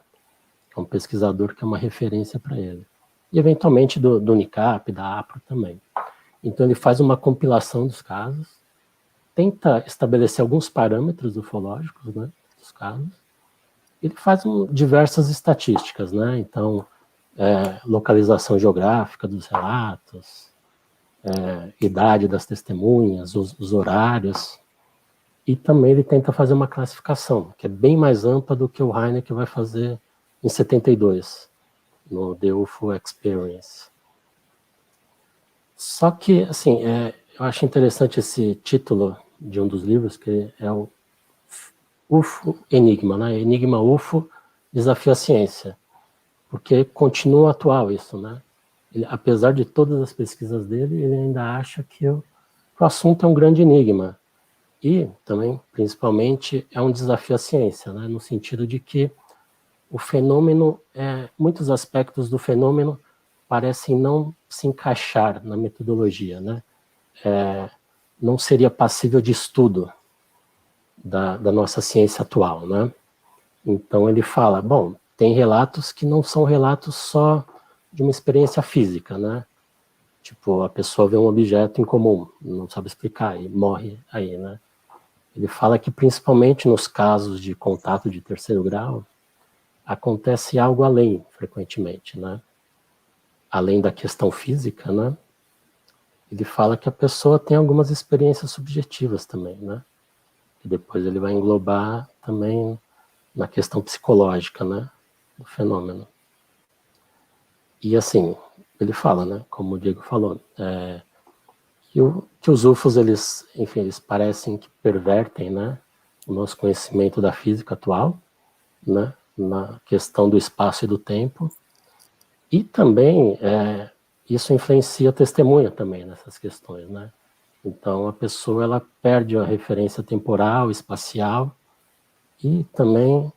que é um pesquisador que é uma referência para ele. E, eventualmente, do Unicap, da APRO também. Então, ele faz uma compilação dos casos, tenta estabelecer alguns parâmetros ufológicos, né, dos casos. Ele faz diversas estatísticas, né? Então, localização geográfica dos relatos, idade das testemunhas, os horários. E também ele tenta fazer uma classificação, que é bem mais ampla do que o Hynek vai fazer em 72, no The UFO Experience. Só que, assim, eu acho interessante esse título de um dos livros, que é o UFO Enigma, né? Enigma UFO, Desafio à Ciência. Porque continua atual isso, né? Apesar de todas as pesquisas dele, ele ainda acha que o assunto é um grande enigma. E também, principalmente, é um desafio à ciência, né? No sentido de que o fenômeno, muitos aspectos do fenômeno parecem não se encaixar na metodologia, né? Não seria passível de estudo da nossa ciência atual, né? Então ele fala, bom, tem relatos que não são relatos só de uma experiência física, né? Tipo, a pessoa vê um objeto incomum, não sabe explicar e morre aí, né? Ele fala que principalmente nos casos de contato de terceiro grau, acontece algo além, frequentemente, né? Além da questão física, né? Ele fala que a pessoa tem algumas experiências subjetivas também, né? E depois ele vai englobar também na questão psicológica, né? Do fenômeno. E assim, ele fala, né? Como o Diego falou, que os UFOs, eles, enfim, eles parecem que pervertem, né? O nosso conhecimento da física atual, né? Na questão do espaço e do tempo. E também isso influencia a testemunha também nessas questões, né? Então a pessoa ela perde a referência temporal, espacial, e também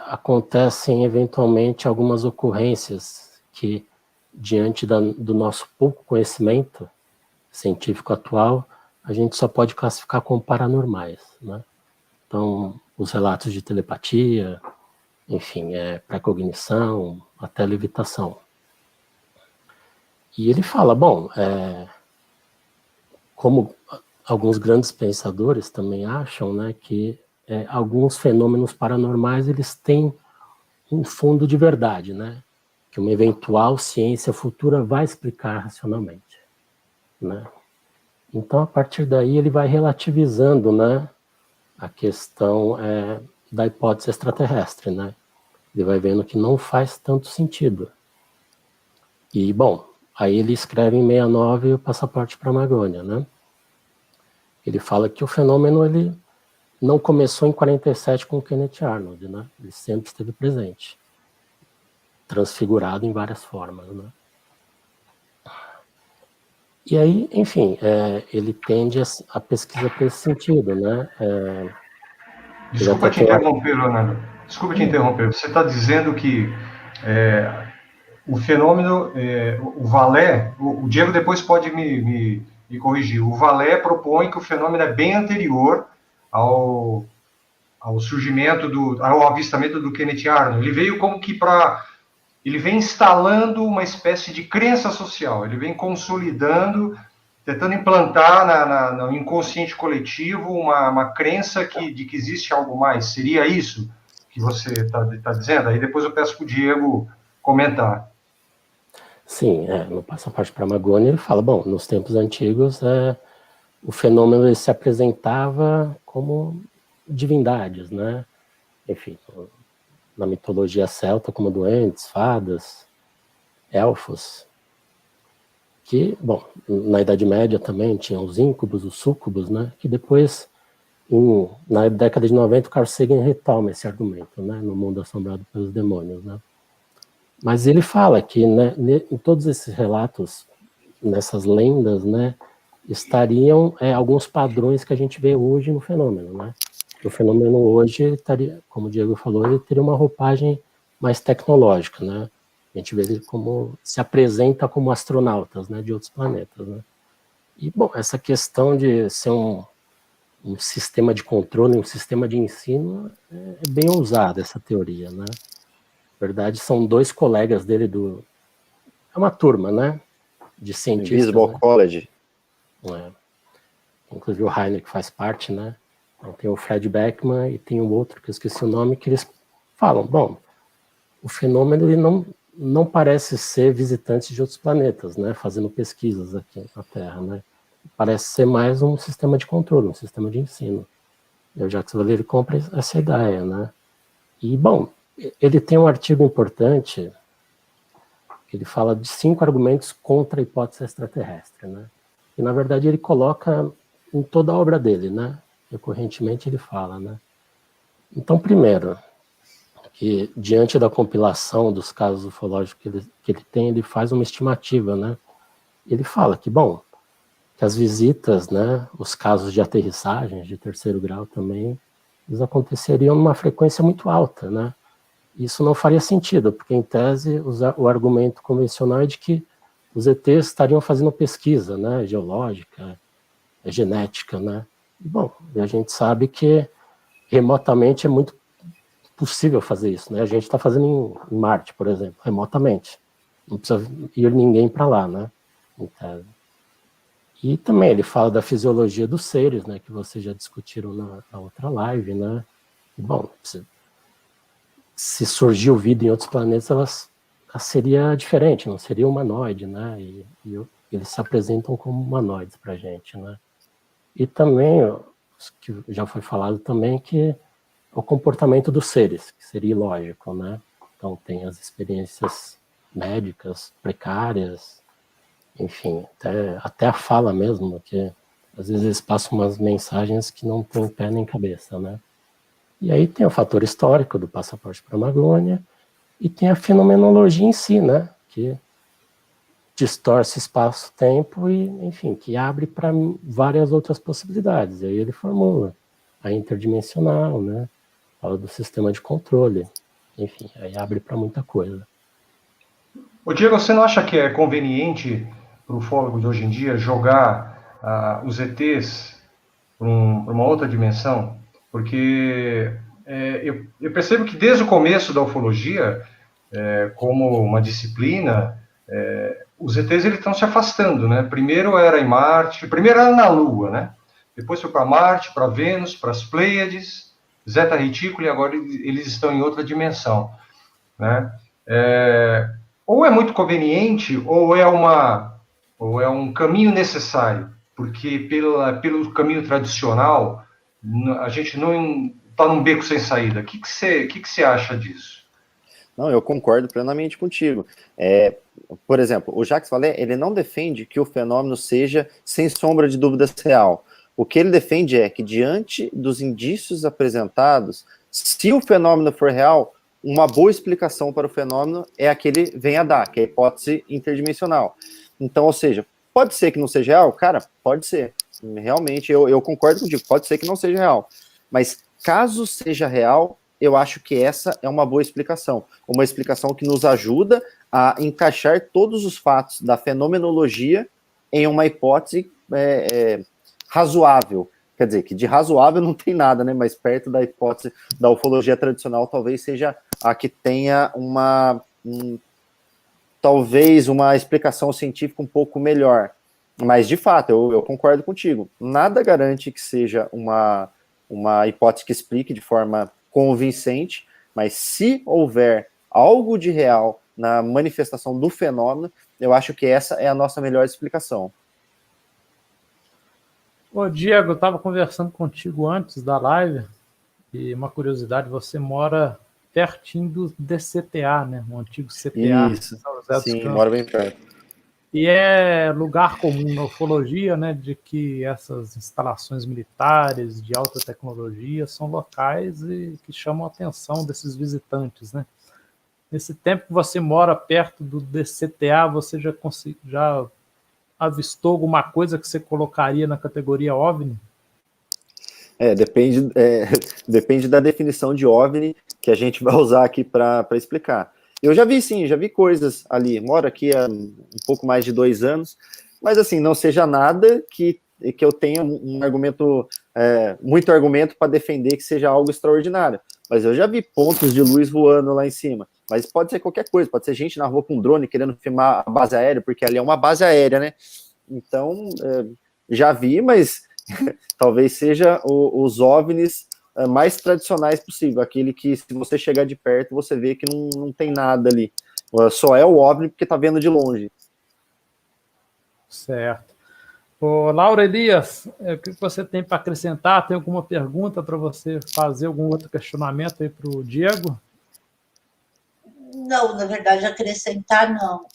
acontecem eventualmente algumas ocorrências que, diante do nosso pouco conhecimento científico atual, a gente só pode classificar como paranormais, né? Então, os relatos de telepatia, enfim, precognição, até levitação. E ele fala, bom, como alguns grandes pensadores também acham, né, que alguns fenômenos paranormais eles têm um fundo de verdade, né, que uma eventual ciência futura vai explicar racionalmente, né. Então, a partir daí, ele vai relativizando, né, a questão da hipótese extraterrestre, né. Ele vai vendo que não faz tanto sentido. E, bom, aí ele escreve em 69 o Passaporte para a Amazônia, né. Ele fala que o fenômeno ele não começou em 47 com o Kenneth Arnold, né? Ele sempre esteve presente, transfigurado em várias formas, né? E aí, enfim, ele tende a pesquisa para esse sentido, né? Desculpa te interromper, Leonardo. Desculpa te interromper. Você está dizendo que o fenômeno, o Vallée, o Diego depois pode me corrigir. O Vallée propõe que o fenômeno é bem anterior ao surgimento, ao avistamento do Kenneth Arnold. Ele veio como que ele vem instalando uma espécie de crença social, ele vem consolidando, tentando implantar no inconsciente coletivo uma crença de que existe algo mais. Seria isso que você está dizendo? Aí depois eu peço para o Diego comentar. Sim, no Passaporte para a Amazônia ele fala, bom, nos tempos antigos o fenômeno ele se apresentava como divindades, né? Enfim, na mitologia celta como duendes, fadas, elfos, que, bom, na Idade Média também tinham os íncubos, os súcubos, né? Que depois, na década de 90, o Carl Sagan retoma esse argumento, né? No Mundo Assombrado pelos Demônios, né? Mas ele fala que, né, em todos esses relatos, nessas lendas, né, estariam alguns padrões que a gente vê hoje no fenômeno, né? O fenômeno hoje estaria, como o Diego falou, ele teria uma roupagem mais tecnológica, né? A gente vê ele como se apresenta como astronautas, né, de outros planetas, né? E bom, essa questão de ser um sistema de controle, um sistema de ensino, é bem ousada essa teoria, né? Na verdade, são dois colegas dele é uma turma, né? De cientistas. Invisible né? College. Inclusive o Hynek faz parte, né? Então, tem o Fred Beckman e tem o outro, que eu esqueci o nome, que eles falam, bom, o fenômeno ele não parece ser visitante de outros planetas, né? Fazendo pesquisas aqui na Terra, né? Parece ser mais um sistema de controle, um sistema de ensino. E o Jacques Vallée ele compra essa ideia, né? E, bom, ele tem um artigo importante, que ele fala de 5 argumentos contra a hipótese extraterrestre, né? E, na verdade, ele coloca em toda a obra dele, né? Recorrentemente ele fala, né? Então, primeiro, que diante da compilação dos casos ufológicos que ele tem, ele faz uma estimativa, né? Ele fala que, bom, que as visitas, né, os casos de aterrissagens de terceiro grau também, eles aconteceriam numa frequência muito alta, né? Isso não faria sentido, porque, em tese, o argumento convencional é de que os ETs estariam fazendo pesquisa, né, geológica, genética, né? Bom, e a gente sabe que remotamente é muito possível fazer isso, né? A gente está fazendo em Marte, por exemplo, remotamente. Não precisa ir ninguém para lá, né? Então, e também ele fala da fisiologia dos seres, né? Que vocês já discutiram na outra live, né? E, bom, se surgiu vida em outros planetas, ela seria diferente, não seria humanoide, né? E eles se apresentam como humanoides para a gente, né? E também, que já foi falado também, que o comportamento dos seres, que seria ilógico, né? Então tem as experiências médicas precárias, enfim, até a fala mesmo, que às vezes eles passam umas mensagens que não tem pé nem cabeça, né? E aí tem o fator histórico do passaporte para a Amazônia, e tem a fenomenologia em si, né? Que distorce espaço-tempo e, enfim, que abre para várias outras possibilidades. E aí ele formula a interdimensional, né? Fala do sistema de controle. Enfim, aí abre para muita coisa. Ô Diego, você não acha que é conveniente para o ufólogo de hoje em dia jogar os ETs para uma outra dimensão? Porque eu percebo que desde o começo da ufologia, como uma disciplina, os ETs eles estão se afastando, né? Primeiro era em Marte, primeiro era na Lua, né? Depois foi para Marte, para Vênus, para as Pleiades, Zeta Reticuli, e agora eles estão em outra dimensão, né? Ou é muito conveniente, ou é um caminho necessário, porque pelo caminho tradicional a gente não está num beco sem saída. O que você acha disso? Não, eu concordo plenamente contigo. Por exemplo, o Jacques Vallée, ele não defende que o fenômeno seja, sem sombra de dúvidas, real. O que ele defende é que, diante dos indícios apresentados, se o fenômeno for real, uma boa explicação para o fenômeno é a que ele vem a dar, que é a hipótese interdimensional. Então, ou seja, pode ser que não seja real? Cara, pode ser. Realmente, eu concordo contigo, pode ser que não seja real. Mas, caso seja real, eu acho que essa é uma boa explicação. Uma explicação que nos ajuda a encaixar todos os fatos da fenomenologia em uma hipótese razoável. Quer dizer, que de razoável não tem nada, né? Mas perto da hipótese da ufologia tradicional, talvez seja a que tenha talvez uma explicação científica um pouco melhor. Mas, de fato, eu concordo contigo. Nada garante que seja uma hipótese que explique de forma convincente, mas se houver algo de real na manifestação do fenômeno, eu acho que essa é a nossa melhor explicação. Ô, Diego, eu estava conversando contigo antes da live, e uma curiosidade, você mora pertinho do DCTA, né? O antigo CTA. Isso, sim, mora bem perto. E é lugar comum na ufologia, né, de que essas instalações militares de alta tecnologia são locais que chamam a atenção desses visitantes, né? Nesse tempo que você mora perto do DCTA, você já avistou alguma coisa que você colocaria na categoria OVNI? Depende da definição de OVNI que a gente vai usar aqui para explicar. Eu já vi coisas ali, moro aqui há um pouco mais de 2 anos, mas assim, não seja nada que eu tenha muito argumento para defender que seja algo extraordinário. Mas eu já vi pontos de luz voando lá em cima. Mas pode ser qualquer coisa, pode ser gente na rua com um drone querendo filmar a base aérea, porque ali é uma base aérea, né? Então, já vi, mas talvez seja os OVNIs mais tradicionais possível, aquele que, se você chegar de perto, você vê que não tem nada ali. Só é o OVNI porque está vendo de longe. Certo. Ô, Laura Elias, o que você tem para acrescentar? Tem alguma pergunta para você fazer, algum outro questionamento aí para o Diego? Não, na verdade, acrescentar não.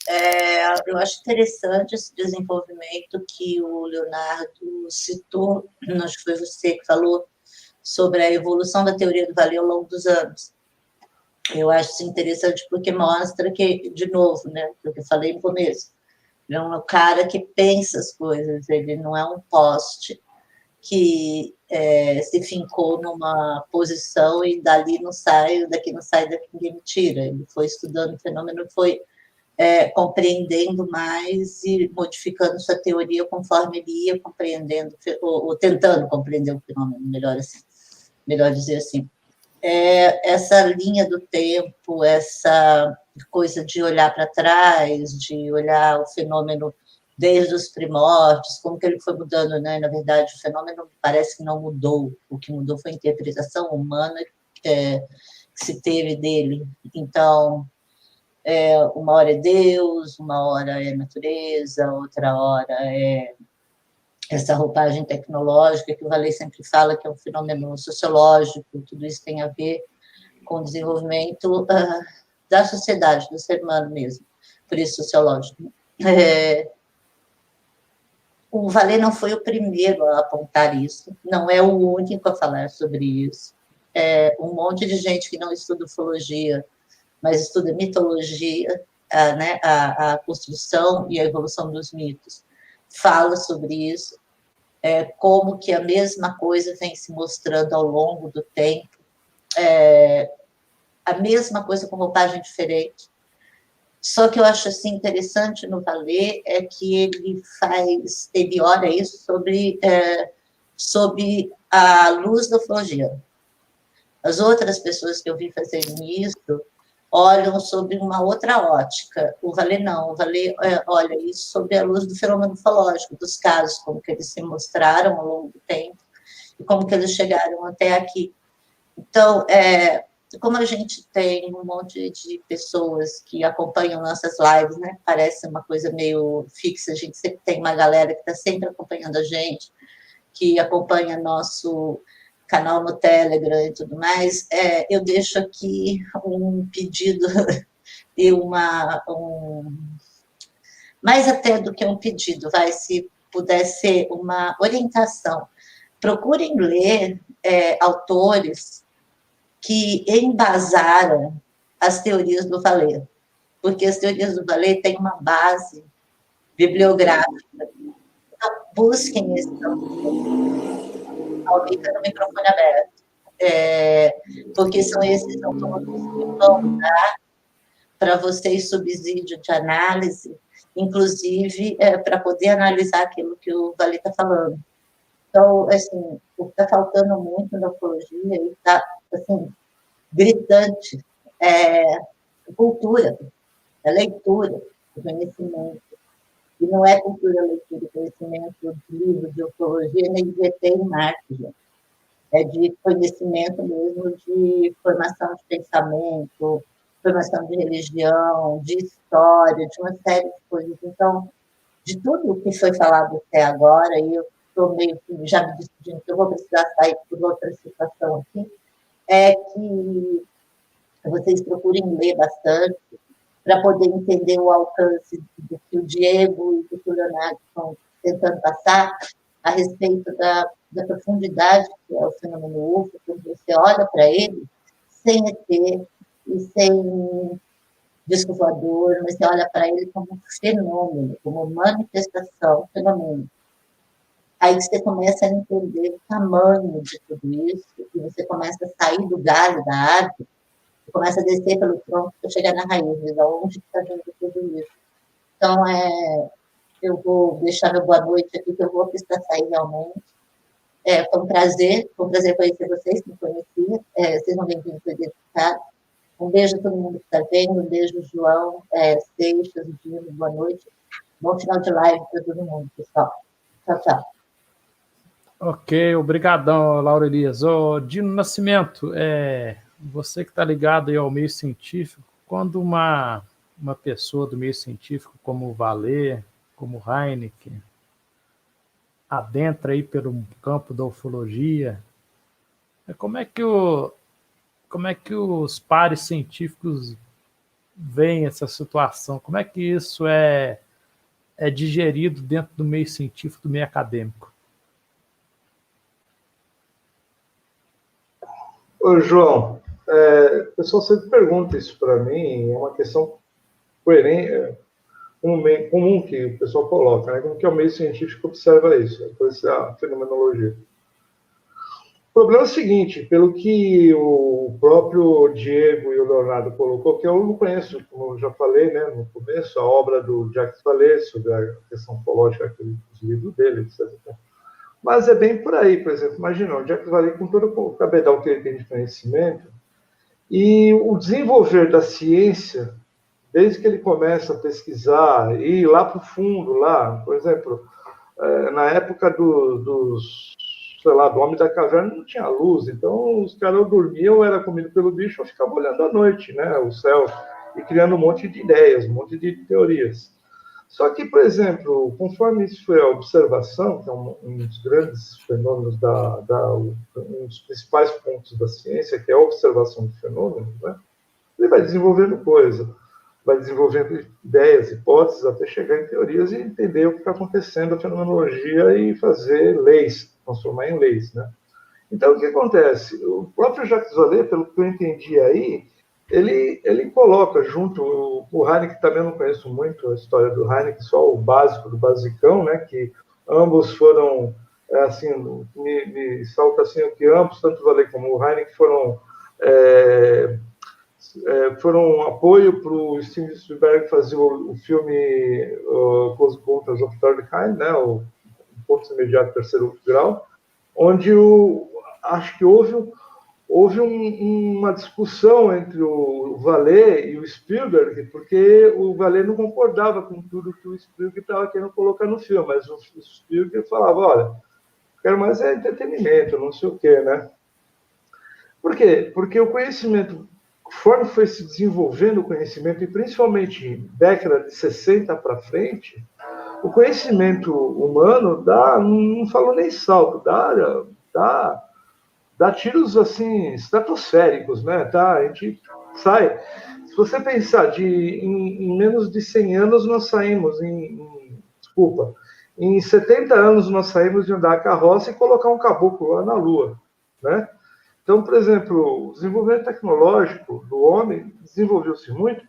Eu acho interessante esse desenvolvimento que o Leonardo citou, acho que foi você que falou, sobre a evolução da teoria do Vallée ao longo dos anos. Eu acho isso interessante porque mostra que, de novo, né, o que eu falei no começo, ele é um cara que pensa as coisas, ele não é um poste que se fincou numa posição e daqui não sai, daqui ninguém me tira. Ele foi estudando o fenômeno, foi compreendendo mais e modificando sua teoria conforme ele ia compreendendo, ou tentando compreender o fenômeno, melhor dizer assim. essa linha do tempo, essa coisa de olhar para trás, de olhar o fenômeno desde os primórdios, como que ele foi mudando, né? Na verdade, o fenômeno parece que não mudou, o que mudou foi a interpretação humana que se teve dele. Então, uma hora é Deus, uma hora é natureza, outra hora é essa roupagem tecnológica, que o Vallée sempre fala que é um fenômeno sociológico, tudo isso tem a ver com o desenvolvimento da sociedade, do ser humano mesmo, por isso sociológico. O Vallée não foi o primeiro a apontar isso, não é o único a falar sobre isso. Um monte de gente que não estuda ufologia, mas estuda mitologia, né, a construção e a evolução dos mitos, fala sobre isso, como que a mesma coisa vem se mostrando ao longo do tempo, a mesma coisa com roupagem diferente. Só que eu acho assim, interessante no Vallée é que ele olha isso sob a luz da ufologia. As outras pessoas que eu vi fazendo isso olham sob uma outra ótica. O Vallée não, o Vallée olha isso sob a luz do fenômeno ufológico, dos casos, como que eles se mostraram ao longo do tempo e como que eles chegaram até aqui. Então, como a gente tem um monte de pessoas que acompanham nossas lives, né? Parece uma coisa meio fixa, a gente sempre tem uma galera que está sempre acompanhando a gente, que acompanha nosso canal no Telegram e tudo mais, eu deixo aqui um pedido e mais até do que um pedido, se puder ser uma orientação. Procurem ler autores que embasaram as teorias do Vallée, porque as teorias do Vallée têm uma base bibliográfica. Então, busquem esse autor. Alguém está no microfone aberto. Porque são esses autores que vão dar para vocês subsídio de análise, inclusive para poder analisar aquilo que o Vallée está falando. Então, assim, o que está faltando muito na ufologia está, assim, gritante, cultura, leitura, conhecimento. E não é cultura, leitura e conhecimento de livro de ufologia, nem de ET e Marte, gente. É de conhecimento mesmo, de formação de pensamento, formação de religião, de história, de uma série de coisas. Então, de tudo o que foi falado até agora, e eu estou meio que já me despedindo, que eu vou precisar sair por outra situação aqui, é que vocês procurem ler bastante, para poder entender o alcance do que o Diego e do que o Leonardo estão tentando passar a respeito da profundidade que é o fenômeno UFO, quando você olha para ele sem ET e sem disco voador, mas você olha para ele como um fenômeno, como manifestação, fenômeno. Aí você começa a entender o tamanho de tudo isso, e você começa a sair do galho da árvore, começa a descer pelo tronco para chegar na raiz, de onde está vindo tudo isso. Então, eu vou deixar meu boa noite aqui, que eu vou precisar sair realmente. Foi um prazer conhecer vocês, que me conhecia. Vocês não vêm vir identificar. Um beijo a todo mundo que está vendo, um beijo, João, Seixas, Dino, boa noite. Bom final de live para todo mundo, pessoal. Tchau, tchau. Ok, obrigadão, Laura Elias. Dino Nascimento, você que está ligado aí ao meio científico, quando uma pessoa do meio científico, como o Vallée, como o Heineken, adentra aí pelo campo da ufologia, como é que os pares científicos veem essa situação? Como é que isso é digerido dentro do meio científico, do meio acadêmico? Ô, João, o pessoal sempre pergunta isso para mim, é uma questão coerente, comum que o pessoal coloca, né? Como que é o meio científico que observa isso, a fenomenologia. O problema é o seguinte, pelo que o próprio Diego e o Leonardo colocou, que eu não conheço, como eu já falei, né, no começo, a obra do Jacques Vallée sobre a questão ufológica, os livros dele, etc. Mas é bem por aí, por exemplo, imagina, o Jacques Vallée, com todo o cabedal que ele tem de conhecimento, e o desenvolver da ciência, desde que ele começa a pesquisar, e ir lá para o fundo, lá, por exemplo, na época sei lá, do Homem da Caverna não tinha luz, então os caras dormiam, era comido pelo bicho, ou ficavam olhando à noite, né, o céu, e criando um monte de ideias, um monte de teorias. Só que, por exemplo, conforme isso foi a observação, que é um dos grandes fenômenos, um dos principais pontos da ciência, que é a observação de fenômenos, né, ele vai desenvolvendo coisa, vai desenvolvendo ideias, hipóteses, até chegar em teorias e entender o que está acontecendo na fenomenologia e fazer leis, transformar em leis, né? Então, o que acontece? O próprio Jacques Vallée, pelo que eu entendi aí, ele coloca junto, o Heineck também, eu não conheço muito a história do Heineck, só o básico do basicão, né, que ambos foram, assim, me salta assim, que ambos, tanto Vallée como o Heineck, foram um apoio para o Steven Spielberg fazer o filme Close Encounters of the Third Kind, né, o Ponto Imediato Terceiro Grau, onde acho que houve uma discussão entre o Vallée e o Spielberg, porque o Vallée não concordava com tudo que o Spielberg estava querendo colocar no filme, mas o Spielberg falava, olha, quero mais entretenimento, não sei o quê, né? Por quê? Porque o conhecimento, conforme foi se desenvolvendo o conhecimento, e principalmente década de 60 para frente, o conhecimento humano não falou nem salto, dá tiros assim estratosféricos, né? A gente sai. Se você pensar em menos de 100 anos nós saímos em 70 anos nós saímos de andar a carroça e colocar um caboclo lá na Lua, né? Então, por exemplo, o desenvolvimento tecnológico do homem desenvolveu-se muito,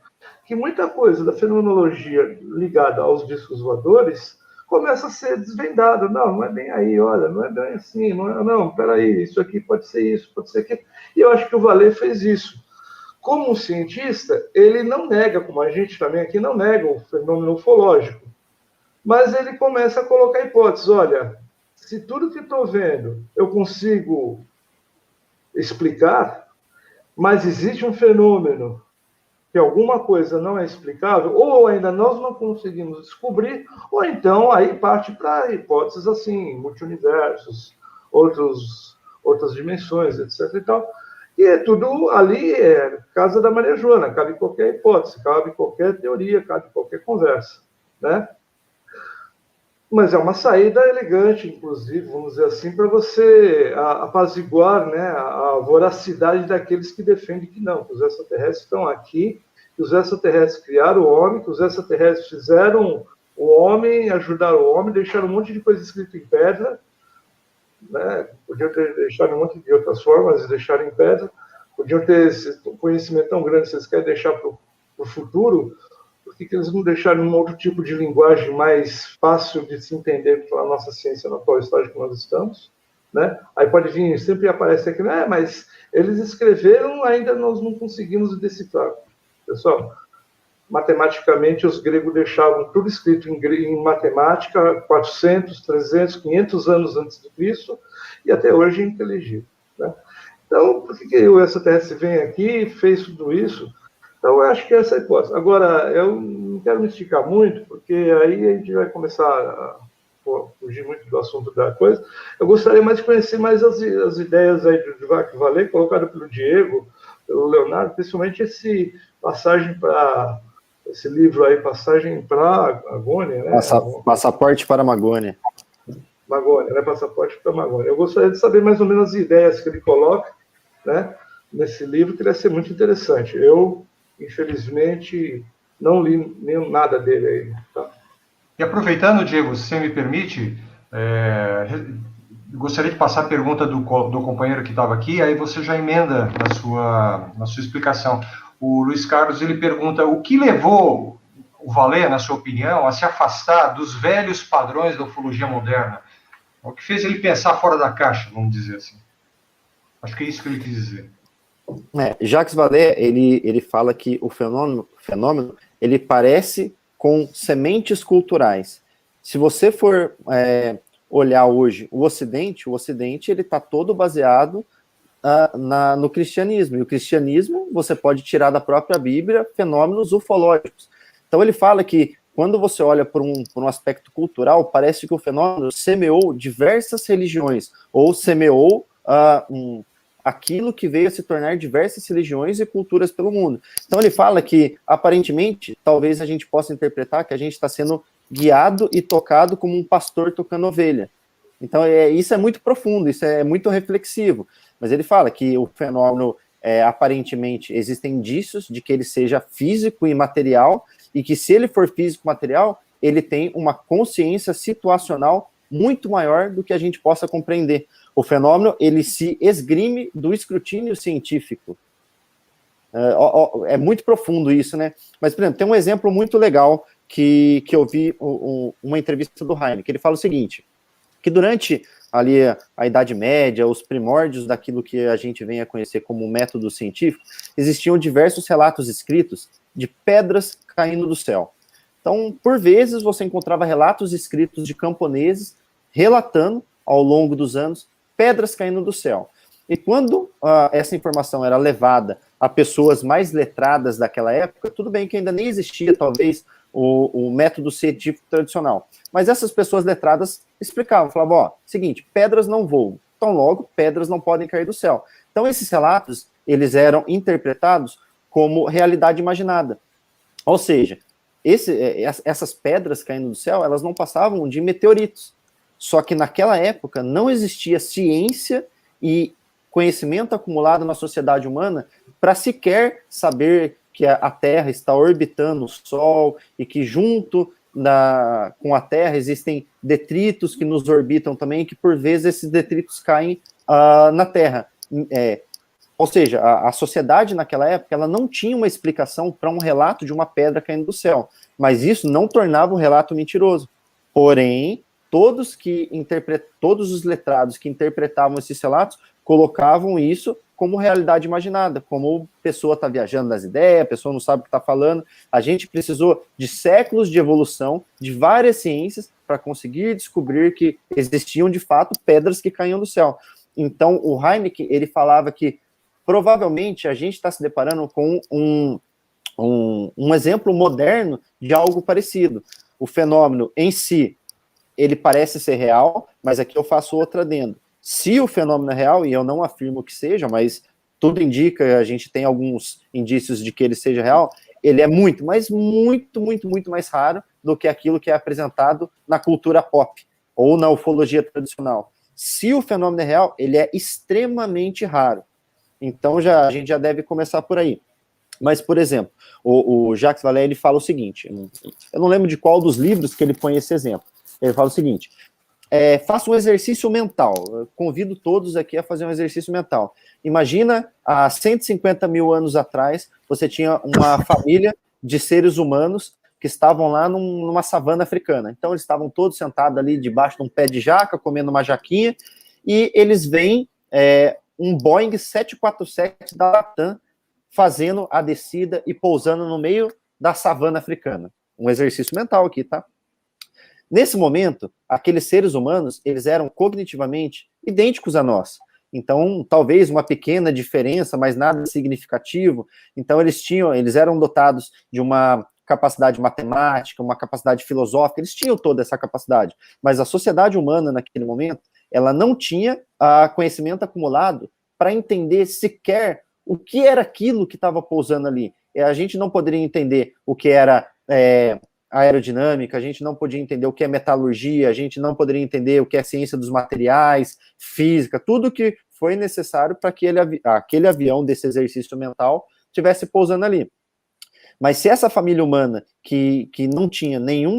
que muita coisa da fenomenologia ligada aos discos voadores começa a ser desvendada. Não é bem aí, olha, não é bem assim, não, peraí, isso aqui pode ser isso, pode ser aquilo. E eu acho que o Vallée fez isso. Como um cientista, ele não nega, como a gente também aqui não nega o fenômeno ufológico, mas ele começa a colocar hipóteses. Olha, se tudo que estou vendo eu consigo explicar, mas existe um fenômeno que alguma coisa não é explicável, ou ainda nós não conseguimos descobrir, ou então aí parte para hipóteses assim, multiuniversos, outras dimensões, etc. E tal. E é tudo ali, casa da Maria Joana, cabe qualquer hipótese, cabe qualquer teoria, cabe qualquer conversa, né? Mas é uma saída elegante, inclusive, vamos dizer assim, para você apaziguar, né, a voracidade daqueles que defendem que não, que os extraterrestres estão aqui, que os extraterrestres criaram o homem, que os extraterrestres fizeram o homem, ajudaram o homem, deixaram um monte de coisa escrita em pedra, né? Podiam ter deixado um monte de outras formas, deixaram em pedra, podiam ter esse conhecimento tão grande que vocês querem deixar para o futuro. Por que eles não deixaram um outro tipo de linguagem mais fácil de se entender pela nossa ciência no atual estágio que nós estamos? Né? Aí pode vir, sempre aparece aqui, mas eles escreveram, ainda nós não conseguimos decifrar. Pessoal, matematicamente os gregos deixavam tudo escrito em matemática 400, 300, 500 anos antes de Cristo, e até hoje é inteligível. Né? Então, por que o extraterrestre vem aqui e fez tudo isso? Então, eu acho que essa é a hipótese. Agora, eu não quero me esticar muito, porque aí a gente vai começar a fugir muito do assunto da coisa. Eu gostaria mais de conhecer mais as ideias aí do Jacques Vallée, colocado pelo Diego, pelo Leonardo, principalmente esse livro aí, Passagem para Magônia, né? Passaporte para Magônia. Magônia, né? Passaporte para Magônia. Eu gostaria de saber mais ou menos as ideias que ele coloca, né, nesse livro, que deve ser muito interessante. Eu, infelizmente, não li nada dele aí. Tá? E aproveitando, Diego, se você me permite, gostaria de passar a pergunta do companheiro que estava aqui, aí você já emenda na sua explicação. O Luiz Carlos, ele pergunta, o que levou o Vallée, na sua opinião, a se afastar dos velhos padrões da ufologia moderna? O que fez ele pensar fora da caixa, vamos dizer assim? Acho que é isso que ele quis dizer. Jacques Vallée, ele fala que o fenômeno ele parece com sementes culturais. Se você for olhar hoje o Ocidente ele está todo baseado no cristianismo, e o cristianismo você pode tirar da própria Bíblia fenômenos ufológicos. Então ele fala que quando você olha por um aspecto cultural, parece que o fenômeno semeou diversas religiões, ou semeou aquilo que veio a se tornar diversas religiões e culturas pelo mundo. Então ele fala que, aparentemente, talvez a gente possa interpretar que a gente está sendo guiado e tocado como um pastor tocando ovelha. Então isso é muito profundo, isso é muito reflexivo. Mas ele fala que o fenômeno, aparentemente, existem indícios de que ele seja físico e material, e que se ele for físico e material, ele tem uma consciência situacional muito maior do que a gente possa compreender. O fenômeno, ele se esgrime do escrutínio científico. É muito profundo isso, né? Mas, por exemplo, tem um exemplo muito legal que eu vi uma entrevista do Heine, que ele fala o seguinte, que durante ali a Idade Média, os primórdios daquilo que a gente vem a conhecer como método científico, existiam diversos relatos escritos de pedras caindo do céu. Então, por vezes, você encontrava relatos escritos de camponeses relatando, ao longo dos anos, pedras caindo do céu. E quando essa informação era levada a pessoas mais letradas daquela época, tudo bem que ainda nem existia, talvez, o método científico tradicional. Mas essas pessoas letradas explicavam, falavam, ó, seguinte, pedras não voam, então logo, pedras não podem cair do céu. Então esses relatos, eles eram interpretados como realidade imaginada. Ou seja, essas pedras caindo do céu, elas não passavam de meteoritos. Só que naquela época não existia ciência e conhecimento acumulado na sociedade humana para sequer saber que a Terra está orbitando o Sol e que junto com a Terra existem detritos que nos orbitam também, que por vezes esses detritos caem na Terra. Ou seja, a sociedade naquela época ela não tinha uma explicação para um relato de uma pedra caindo do céu, mas isso não tornava o relato mentiroso. Porém, todos os letrados que interpretavam esses relatos colocavam isso como realidade imaginada, como a pessoa está viajando nas ideias, a pessoa não sabe o que está falando. A gente precisou de séculos de evolução, de várias ciências, para conseguir descobrir que existiam, de fato, pedras que caíam do céu. Então, o Heineken, ele falava que, provavelmente, a gente está se deparando com um exemplo moderno de algo parecido. O fenômeno em si, ele parece ser real, mas aqui eu faço outro adendo. Se o fenômeno é real, e eu não afirmo que seja, mas tudo indica, a gente tem alguns indícios de que ele seja real, ele é muito, mas muito, muito, muito mais raro do que aquilo que é apresentado na cultura pop, ou na ufologia tradicional. Se o fenômeno é real, ele é extremamente raro. Então a gente já deve começar por aí. Mas, por exemplo, o Jacques Vallée, ele fala o seguinte, eu não lembro de qual dos livros que ele põe esse exemplo. Ele fala o seguinte, faça um exercício mental. Eu convido todos aqui a fazer um exercício mental. Imagina, há 150 mil anos atrás, você tinha uma família de seres humanos que estavam lá numa savana africana. Então, eles estavam todos sentados ali debaixo de um pé de jaca, comendo uma jaquinha, e eles veem um Boeing 747 da Latam fazendo a descida e pousando no meio da savana africana. Um exercício mental aqui, tá? Nesse momento, aqueles seres humanos, eles eram cognitivamente idênticos a nós. Então, talvez uma pequena diferença, mas nada significativo. Então, eles eram dotados de uma capacidade matemática, uma capacidade filosófica, eles tinham toda essa capacidade. Mas a sociedade humana, naquele momento, ela não tinha conhecimento acumulado para entender sequer o que era aquilo que estava pousando ali. A gente não poderia entender o que era aerodinâmica, a gente não podia entender o que é metalurgia, a gente não poderia entender o que é ciência dos materiais, física, tudo que foi necessário para que aquele avião desse exercício mental estivesse pousando ali. Mas se essa família humana que não tinha nenhum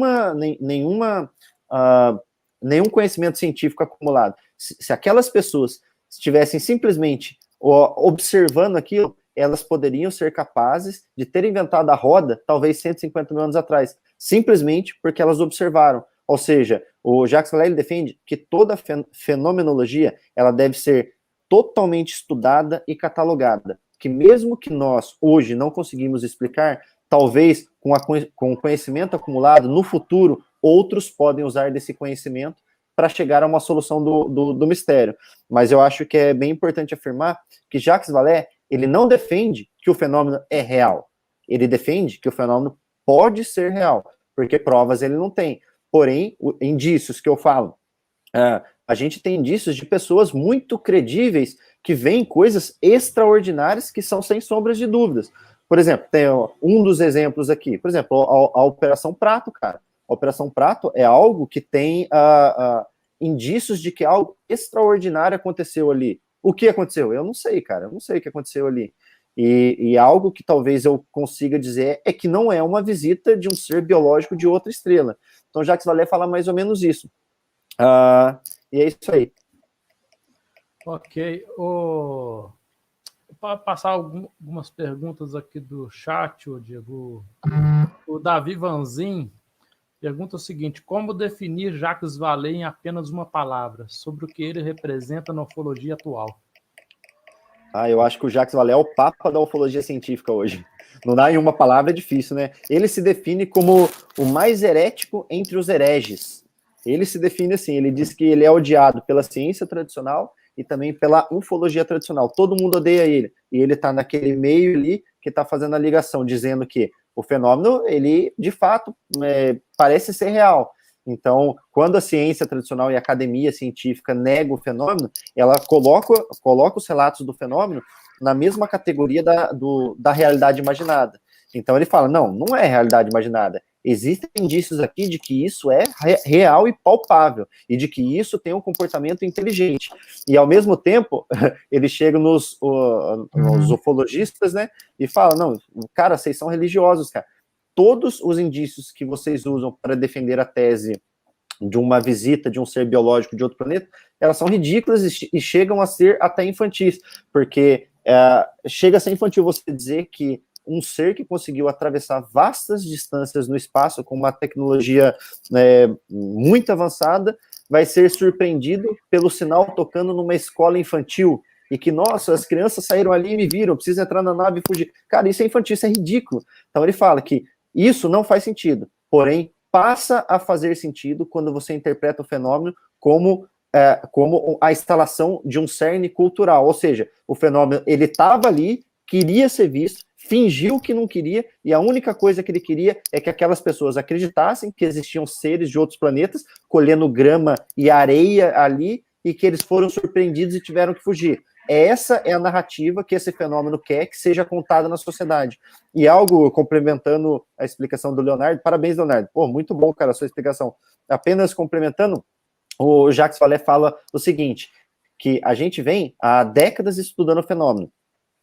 conhecimento científico acumulado, se aquelas pessoas estivessem simplesmente observando aquilo, elas poderiam ser capazes de ter inventado a roda, talvez 150 mil anos atrás, simplesmente porque elas observaram. Ou seja, o Jacques Vallée defende que toda fenomenologia ela deve ser totalmente estudada e catalogada, que mesmo que nós hoje não conseguimos explicar, talvez com o conhecimento acumulado, no futuro, outros podem usar desse conhecimento para chegar a uma solução do mistério. Mas eu acho que é bem importante afirmar que Jacques Vallée, ele não defende que o fenômeno é real. Ele defende que o fenômeno pode ser real, porque provas ele não tem. Porém, indícios que eu falo, a gente tem indícios de pessoas muito credíveis que veem coisas extraordinárias que são sem sombras de dúvidas. Por exemplo, tem um dos exemplos aqui, por exemplo, a Operação Prato, cara. A Operação Prato é algo que tem indícios de que algo extraordinário aconteceu ali. O que aconteceu? Eu não sei, cara, eu não sei o que aconteceu ali. E algo que talvez eu consiga dizer é que não é uma visita de um ser biológico de outra estrela. Então, Jacques Vallée fala mais ou menos isso. E é isso aí. Ok. Para passar algumas perguntas aqui do chat, Diego. O Davi Vanzin pergunta o seguinte: como definir Jacques Vallée em apenas uma palavra, sobre o que ele representa na ufologia atual? Eu acho que o Jacques Vallée é o papa da ufologia científica hoje. Não dá em uma palavra, é difícil, né? Ele se define como o mais herético entre os hereges. Ele se define assim, ele diz que ele é odiado pela ciência tradicional e também pela ufologia tradicional. Todo mundo odeia ele. E ele está naquele meio ali que está fazendo a ligação, dizendo que o fenômeno, ele, de fato, parece ser real. Então, quando a ciência tradicional e a academia científica negam o fenômeno, ela coloca os relatos do fenômeno na mesma categoria da realidade imaginada. Então, ele fala, não é realidade imaginada. Existem indícios aqui de que isso é real e palpável, e de que isso tem um comportamento inteligente. E, ao mesmo tempo, ele chega nos ufologistas, né, e fala, não, cara, vocês são religiosos, cara. Todos os indícios que vocês usam para defender a tese de uma visita de um ser biológico de outro planeta, elas são ridículas e chegam a ser até infantis, porque chega a ser infantil você dizer que um ser que conseguiu atravessar vastas distâncias no espaço com uma tecnologia muito avançada vai ser surpreendido pelo sinal tocando numa escola infantil e que, nossa, as crianças saíram ali e me viram, preciso entrar na nave e fugir. Cara, isso é infantil, isso é ridículo. Então ele fala que isso não faz sentido, porém passa a fazer sentido quando você interpreta o fenômeno como a instalação de um cerne cultural, ou seja, o fenômeno, ele estava ali, queria ser visto, fingiu que não queria, e a única coisa que ele queria é que aquelas pessoas acreditassem que existiam seres de outros planetas, colhendo grama e areia ali, e que eles foram surpreendidos e tiveram que fugir. Essa é a narrativa que esse fenômeno quer que seja contada na sociedade. E algo, complementando a explicação do Leonardo, parabéns, Leonardo. Pô, muito bom, cara, a sua explicação. Apenas complementando, o Jacques Vallée fala o seguinte, que a gente vem há décadas estudando o fenômeno,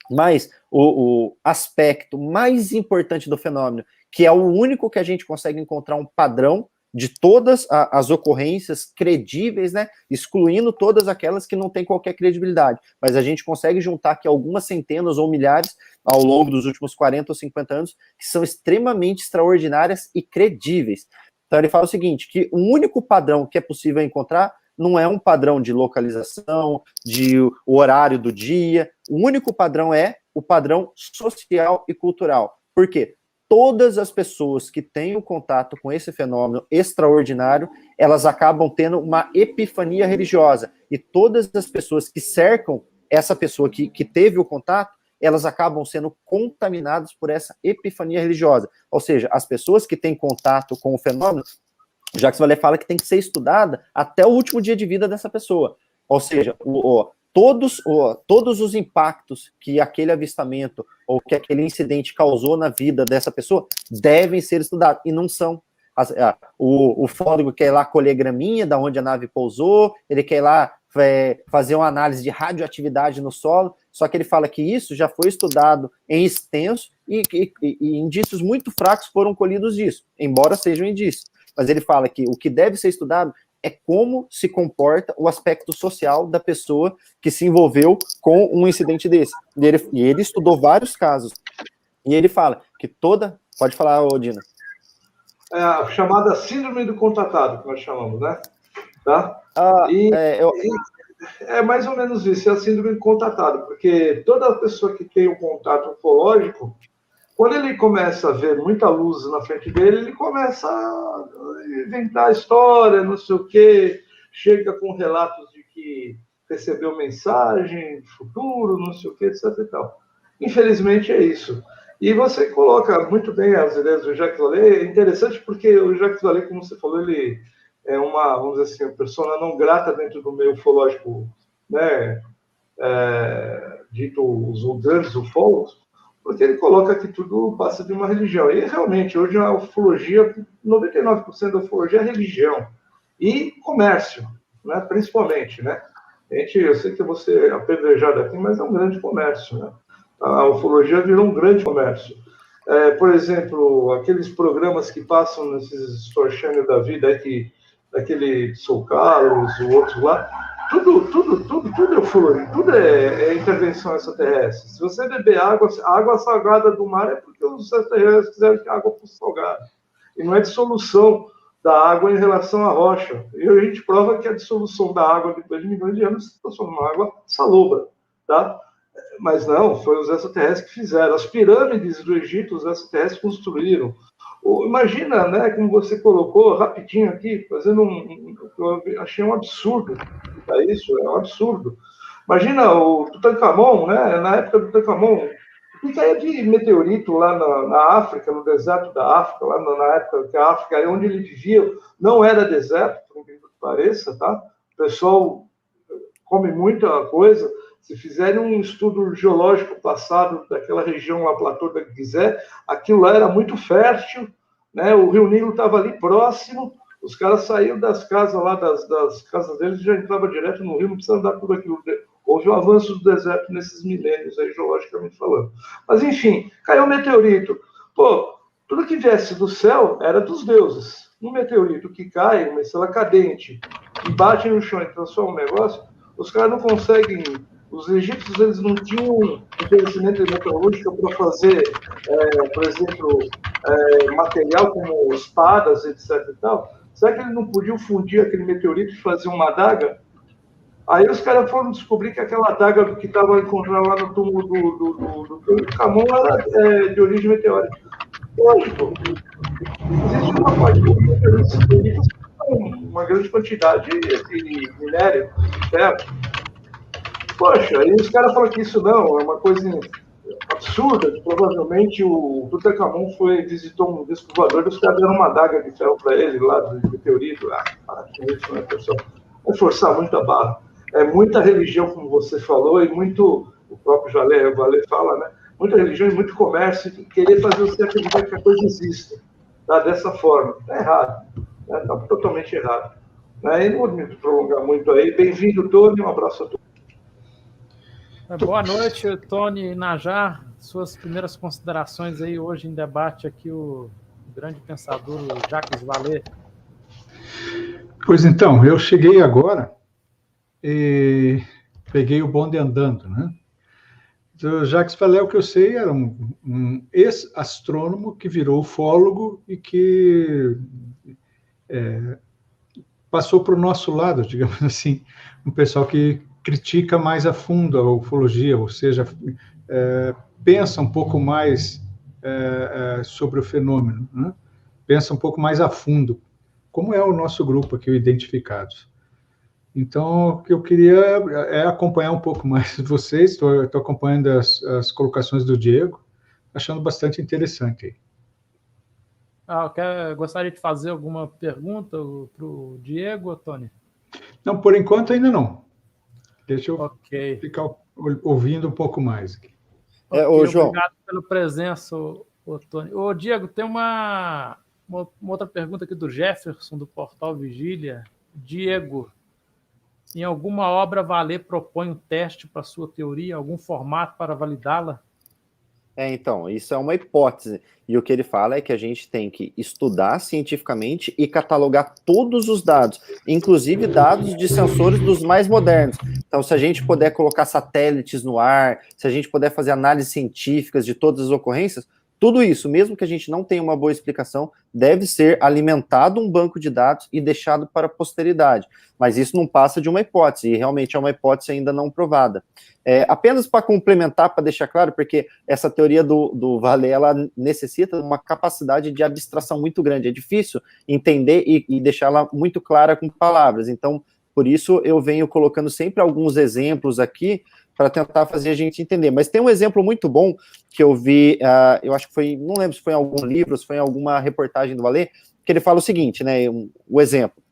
mas o aspecto mais importante do fenômeno, que é o único que a gente consegue encontrar um padrão de todas as ocorrências credíveis, né, excluindo todas aquelas que não têm qualquer credibilidade, mas a gente consegue juntar aqui algumas centenas ou milhares ao longo dos últimos 40 ou 50 anos, que são extremamente extraordinárias e credíveis. Então ele fala o seguinte, que o único padrão que é possível encontrar não é um padrão de localização, de horário do dia, o único padrão é o padrão social e cultural. Por quê? Todas as pessoas que têm o contato com esse fenômeno extraordinário, elas acabam tendo uma epifania religiosa. E todas as pessoas que cercam essa pessoa que teve o contato, elas acabam sendo contaminadas por essa epifania religiosa. Ou seja, as pessoas que têm contato com o fenômeno, Jacques Vallée fala que tem que ser estudada até o último dia de vida dessa pessoa. Ou seja, todos os impactos que aquele avistamento ou que aquele incidente causou na vida dessa pessoa devem ser estudados, e não são. O ufólogo quer ir lá colher graminha da onde a nave pousou, ele quer ir lá fazer uma análise de radioatividade no solo, só que ele fala que isso já foi estudado em extenso e indícios muito fracos foram colhidos disso, embora sejam indícios. Mas ele fala que o que deve ser estudado é como se comporta o aspecto social da pessoa que se envolveu com um incidente desse. E ele estudou vários casos. E ele fala que toda... Pode falar, Dina. É a chamada síndrome do contatado, que nós chamamos, né? Tá? É mais ou menos isso, é a síndrome do contatado, porque toda pessoa que tem um contato ufológico, quando ele começa a ver muita luz na frente dele, ele começa a inventar história, não sei o quê, chega com relatos de que recebeu mensagem, futuro, não sei o que, etc. e tal. Infelizmente é isso. E você coloca muito bem as ideias do Jacques Vallée. É interessante porque o Jacques Vallée, como você falou, ele é uma, vamos dizer assim, uma persona não grata dentro do meio ufológico, né, dito os grandes ufólogos, porque ele coloca que tudo passa de uma religião. E realmente, hoje a ufologia, 99% da ufologia é religião e comércio, né, principalmente, né? Eu sei que você é apedrejado aqui, mas é um grande comércio, né? A ufologia virou um grande comércio. Por exemplo, aqueles programas que passam nesses Store Channel da vida, aí daquele Sou Carlos, o outro lá, tudo é ufologia, tudo é intervenção extraterrestre. Se você beber água, a água salgada do mar é porque os extraterrestres quiseram que a água fosse salgada. E não é dissolução da água em relação à rocha. E a gente prova que a dissolução da água depois de milhões de anos se transforma numa água salobra, tá? Mas não, foi os extraterrestres que fizeram. As pirâmides do Egito, os extraterrestres construíram. Imagina, né, como você colocou rapidinho aqui, fazendo eu achei um absurdo. Isso é um absurdo. Imagina o Tutankhamon, né, na época do Tutankhamon, o que caía de meteorito lá na África, no deserto da África, lá na época que a África, onde ele vivia, não era deserto, por incrível que pareça, tá? O pessoal come muita coisa. Se fizerem um estudo geológico passado daquela região lá, Platô da Gizé, aquilo lá era muito fértil, né? O Rio Nilo estava ali próximo, os caras saíam das casas lá, das casas deles e já entravam direto no rio, não precisava dar tudo aquilo. Houve um avanço do deserto nesses milênios, aí, geologicamente falando. Mas, enfim, caiu um meteorito. Pô, tudo que viesse do céu era dos deuses. Um meteorito que cai, uma estrela cadente, e bate no chão e transforma um negócio, os caras não conseguem. Os egípcios, eles não tinham um conhecimento meteorológico para fazer, por exemplo, material como espadas, etc. e tal. Será que eles não podiam fundir aquele meteorito e fazer uma adaga? Aí os caras foram descobrir que aquela adaga que estava encontrada lá no túmulo do Tutankhamon era de origem meteórica. Lógico, existe uma parte do meteorito, uma grande quantidade de minério, certo? Poxa, aí os caras falam que isso não, é uma coisa absurda, que provavelmente o Tutankhamon visitou um disco voador e os caras deram uma adaga de ferro para ele lá do meteorito. Para com isso, né, pessoal? Vai forçar muito a barra. É muita religião, como você falou, e muito, o próprio Vallée fala, né? Muita religião e muito comércio, e querer fazer você acreditar que a coisa existe, tá? Dessa forma. Está errado, né? Está totalmente errado. Né? E não vou me prolongar muito aí. Bem-vindo, Tony, um abraço a todos. Boa noite, Tony Najar. Suas primeiras considerações aí hoje em debate aqui, o grande pensador Jacques Vallée. Pois então, eu cheguei agora e peguei o bonde andando, né? O Jacques Vallée, o que eu sei, era um ex-astrônomo que virou ufólogo e que passou para o nosso lado, digamos assim, um pessoal que critica mais a fundo a ufologia, ou seja, pensa um pouco mais sobre o fenômeno, né? Pensa um pouco mais a fundo, como é o nosso grupo aqui, o Identificados. Então, o que eu queria é acompanhar um pouco mais vocês, estou acompanhando as colocações do Diego, achando bastante interessante. Gostaria de fazer alguma pergunta para o Diego, Tony? Não, por enquanto ainda não. Deixa eu ficar ouvindo um pouco mais aqui. João. Obrigado pela presença, Tony. Diego, tem uma outra pergunta aqui do Jefferson, do Portal Vigília. Diego, em alguma obra Vallée propõe um teste para sua teoria, algum formato para validá-la? Então, isso é uma hipótese. E o que ele fala é que a gente tem que estudar cientificamente e catalogar todos os dados, inclusive dados de sensores dos mais modernos. Então, se a gente puder colocar satélites no ar, se a gente puder fazer análises científicas de todas as ocorrências, tudo isso, mesmo que a gente não tenha uma boa explicação, deve ser alimentado um banco de dados e deixado para a posteridade. Mas isso não passa de uma hipótese, e realmente é uma hipótese ainda não provada. Apenas para complementar, para deixar claro, porque essa teoria do Vallée, ela necessita uma capacidade de abstração muito grande. É difícil entender e deixá-la muito clara com palavras. Então, por isso eu venho colocando sempre alguns exemplos aqui para tentar fazer a gente entender. Mas tem um exemplo muito bom que eu vi, eu acho que foi, não lembro se foi em algum livro, se foi em alguma reportagem do Valê, que ele fala o seguinte, né, o exemplo,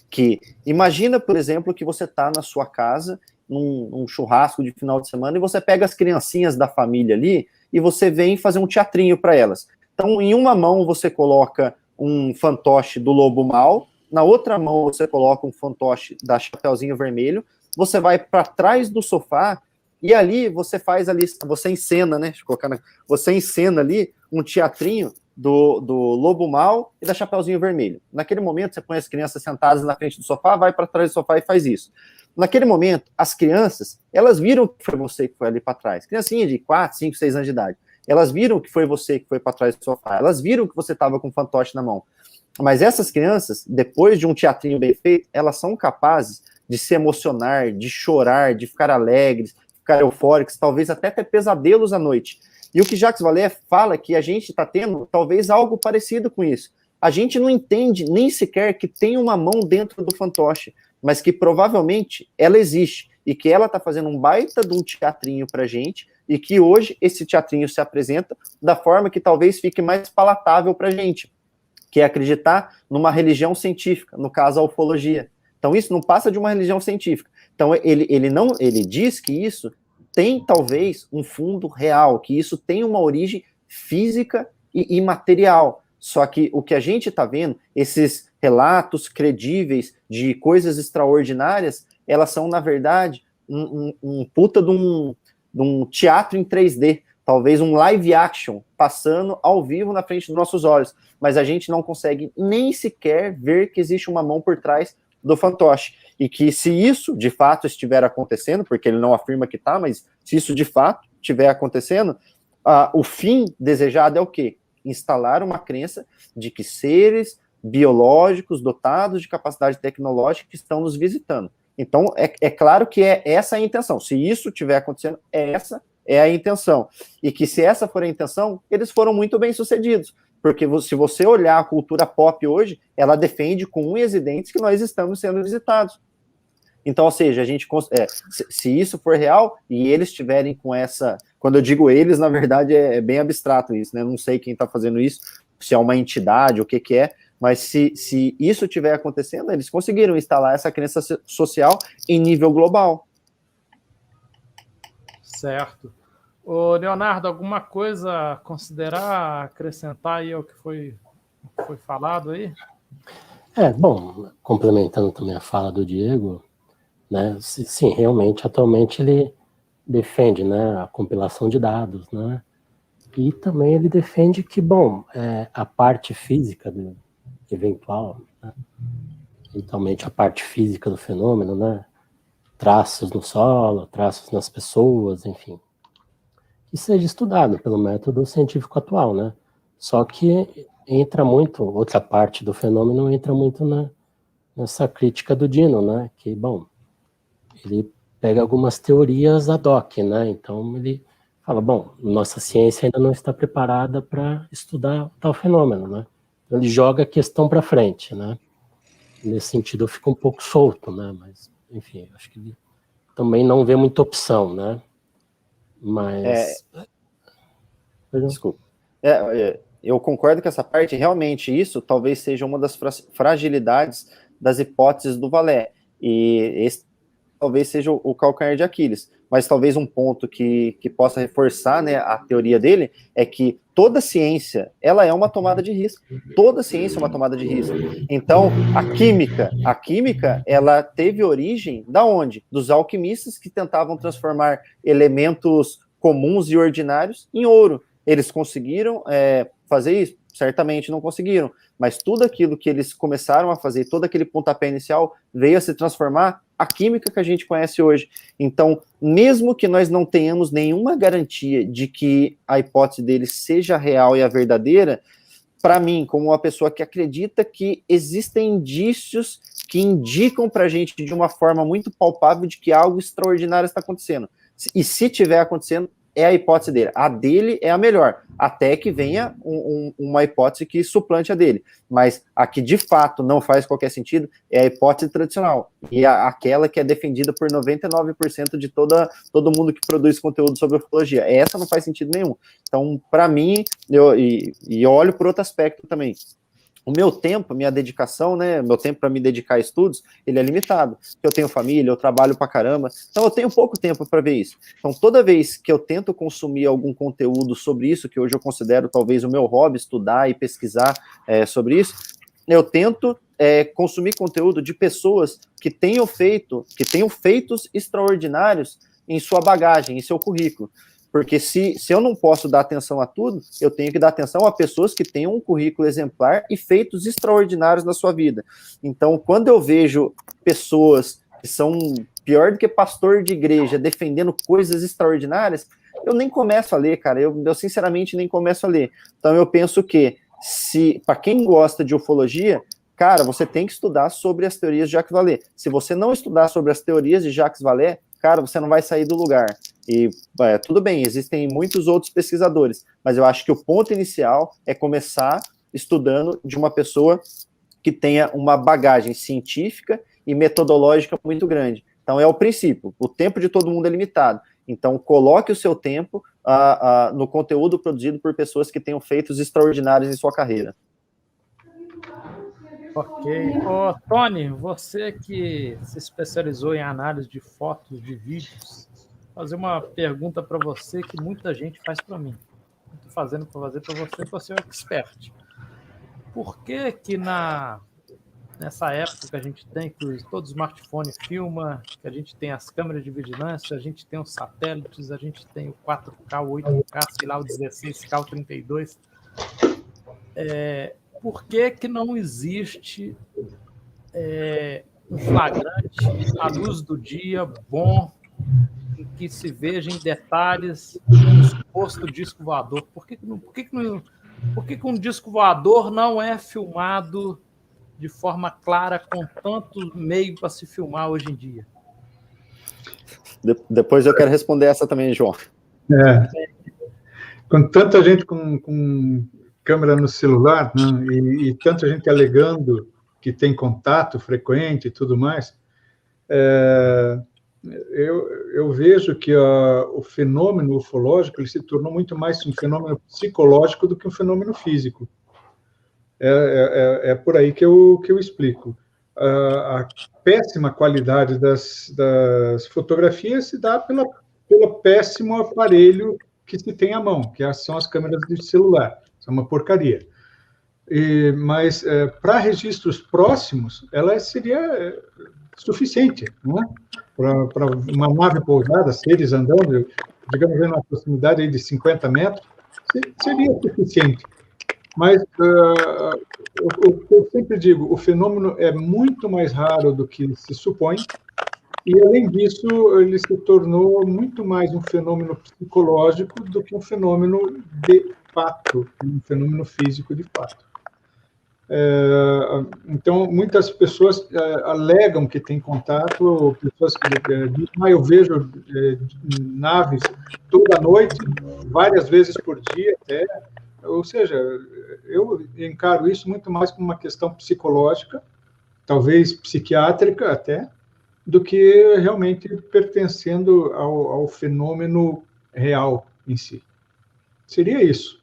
que imagina, por exemplo, que você está na sua casa, num churrasco de final de semana, e você pega as criancinhas da família ali, e você vem fazer um teatrinho para elas. Então, em uma mão você coloca um fantoche do Lobo Mal, na outra mão você coloca um fantoche da Chapeuzinho Vermelho, você vai para trás do sofá, e ali você faz ali, você encena, né? Deixa eu colocar você encena ali um teatrinho do Lobo Mal e da Chapeuzinho Vermelho. Naquele momento, você põe as crianças sentadas na frente do sofá, vai para trás do sofá e faz isso. Naquele momento, as crianças, elas viram que foi você que foi ali para trás. Criancinha de 4, 5, 6 anos de idade. Elas viram que foi você que foi para trás do sofá. Elas viram que você estava com um fantoche na mão. Mas essas crianças, depois de um teatrinho bem feito, elas são capazes de se emocionar, de chorar, de ficar alegres, ficar eufóricos, talvez até ter pesadelos à noite. E o que Jacques Vallée fala que a gente está tendo talvez algo parecido com isso. A gente não entende nem sequer que tem uma mão dentro do fantoche, mas que provavelmente ela existe e que ela está fazendo um baita de um teatrinho para a gente e que hoje esse teatrinho se apresenta da forma que talvez fique mais palatável para a gente, que é acreditar numa religião científica, no caso a ufologia. Então isso não passa de uma religião científica. Então ele diz que isso tem talvez um fundo real, que isso tem uma origem física e imaterial. Só que o que a gente está vendo, esses relatos credíveis de coisas extraordinárias, elas são, na verdade, um puta de um teatro em 3D, talvez um live action, passando ao vivo na frente dos nossos olhos, mas a gente não consegue nem sequer ver que existe uma mão por trás do fantoche, e que se isso de fato estiver acontecendo, porque ele não afirma que está, mas se isso de fato estiver acontecendo, o fim desejado é o quê? Instalar uma crença de que seres biológicos dotados de capacidade tecnológica estão nos visitando. Então, é claro que é essa a intenção. Se isso estiver acontecendo, essa é a intenção. E que se essa for a intenção, eles foram muito bem sucedidos. Porque se você olhar a cultura pop hoje, ela defende com unhas e dentes que nós estamos sendo visitados. Então, ou seja, a gente, se isso for real, e eles estiverem com essa... Quando eu digo eles, na verdade, é bem abstrato isso, né? Não sei quem está fazendo isso, se é uma entidade, o que é, mas se isso estiver acontecendo, eles conseguiram instalar essa crença social em nível global. Certo. Ô, Leonardo, alguma coisa a considerar, acrescentar aí ao que foi falado aí? Bom, complementando também a fala do Diego, né, sim, realmente, atualmente ele defende, né, a compilação de dados, né, e também ele defende que, bom, a parte física do eventual, né, eventualmente a parte física do fenômeno, né, traços no solo, traços nas pessoas, enfim, que seja estudado pelo método científico atual, né, só que entra muito, outra parte do fenômeno entra muito nessa crítica do Dino, né, que, bom, ele pega algumas teorias ad hoc, né, então ele fala, bom, nossa ciência ainda não está preparada para estudar tal fenômeno, né, então ele joga a questão para frente, né, nesse sentido eu fico um pouco solto, né, mas, enfim, acho que ele também não vê muita opção, né, mas... Desculpa. Eu concordo com essa parte, realmente isso talvez seja uma das fragilidades das hipóteses do Vallée, e esse talvez seja o calcanhar de Aquiles, mas talvez um ponto que possa reforçar, né, a teoria dele, é que toda ciência, ela é uma tomada de risco, toda ciência é uma tomada de risco. Então, a química, ela teve origem da onde? Dos alquimistas que tentavam transformar elementos comuns e ordinários em ouro. Eles conseguiram fazer isso? Certamente não conseguiram, mas tudo aquilo que eles começaram a fazer, todo aquele pontapé inicial, veio a se transformar a química que a gente conhece hoje. Então, mesmo que nós não tenhamos nenhuma garantia de que a hipótese deles seja real e a verdadeira, para mim, como uma pessoa que acredita que existem indícios que indicam para a gente de uma forma muito palpável de que algo extraordinário está acontecendo. E se estiver acontecendo, é a hipótese dele. A dele é a melhor, até que venha uma hipótese que suplante a dele. Mas a que de fato não faz qualquer sentido é a hipótese tradicional, e aquela que é defendida por 99% de todo mundo que produz conteúdo sobre ufologia. Essa não faz sentido nenhum. Então, para mim, eu olho por outro aspecto também. O meu tempo, minha dedicação, né, meu tempo para me dedicar a estudos, ele é limitado. Eu tenho família, eu trabalho pra caramba, então eu tenho pouco tempo para ver isso. Então, toda vez que eu tento consumir algum conteúdo sobre isso, que hoje eu considero talvez o meu hobby, estudar e pesquisar sobre isso, eu tento consumir conteúdo de pessoas que tenham feitos extraordinários em sua bagagem, em seu currículo. Porque se eu não posso dar atenção a tudo, eu tenho que dar atenção a pessoas que tenham um currículo exemplar e feitos extraordinários na sua vida. Então, quando eu vejo pessoas que são pior do que pastor de igreja defendendo coisas extraordinárias, eu nem começo a ler, cara. Eu sinceramente nem começo a ler. Então, eu penso que, para quem gosta de ufologia, cara, você tem que estudar sobre as teorias de Jacques Vallée. Se você não estudar sobre as teorias de Jacques Vallée, cara, você não vai sair do lugar. E tudo bem, existem muitos outros pesquisadores, mas eu acho que o ponto inicial é começar estudando de uma pessoa que tenha uma bagagem científica e metodológica muito grande. Então é o princípio, o tempo de todo mundo é limitado. Então coloque o seu tempo no conteúdo produzido por pessoas que tenham feitos extraordinários em sua carreira. Ok. Ô, Tony, você que se especializou em análise de fotos, de vídeos, vou fazer uma pergunta para você que muita gente faz para mim. Estou fazendo para fazer para você é um expert. Por que nessa época que a gente tem, que todo smartphone filma, que a gente tem as câmeras de vigilância, a gente tem os satélites, a gente tem o 4K, o 8K, sei lá, o 16K, o 32, por que não existe um flagrante à luz do dia bom, em que se veja em detalhes um suposto disco voador? Por que um disco voador não é filmado de forma clara, com tanto meio para se filmar hoje em dia? Depois eu quero responder essa também, João. Com tanta gente com câmera no celular, né, e tanta gente alegando que tem contato frequente e tudo mais, eu vejo que o fenômeno ufológico ele se tornou muito mais um fenômeno psicológico do que um fenômeno físico. É por aí que eu explico. A péssima qualidade das fotografias se dá pelo péssimo aparelho que se tem à mão, que são as câmeras de celular. Isso é uma porcaria. Mas para registros próximos, ela seria suficiente, não é? Para uma nave pousada, seres andando, digamos, na proximidade aí de 50 metros, seria suficiente. Mas eu sempre digo, o fenômeno é muito mais raro do que se supõe, e, além disso, ele se tornou muito mais um fenômeno psicológico do que um fenômeno de fato, um fenômeno físico de fato. Então, muitas pessoas alegam que têm contato, pessoas que dizem, eu vejo naves toda noite, várias vezes por dia até. Ou seja, eu encaro isso muito mais como uma questão psicológica, talvez psiquiátrica até, do que realmente pertencendo ao fenômeno real em si. Seria isso.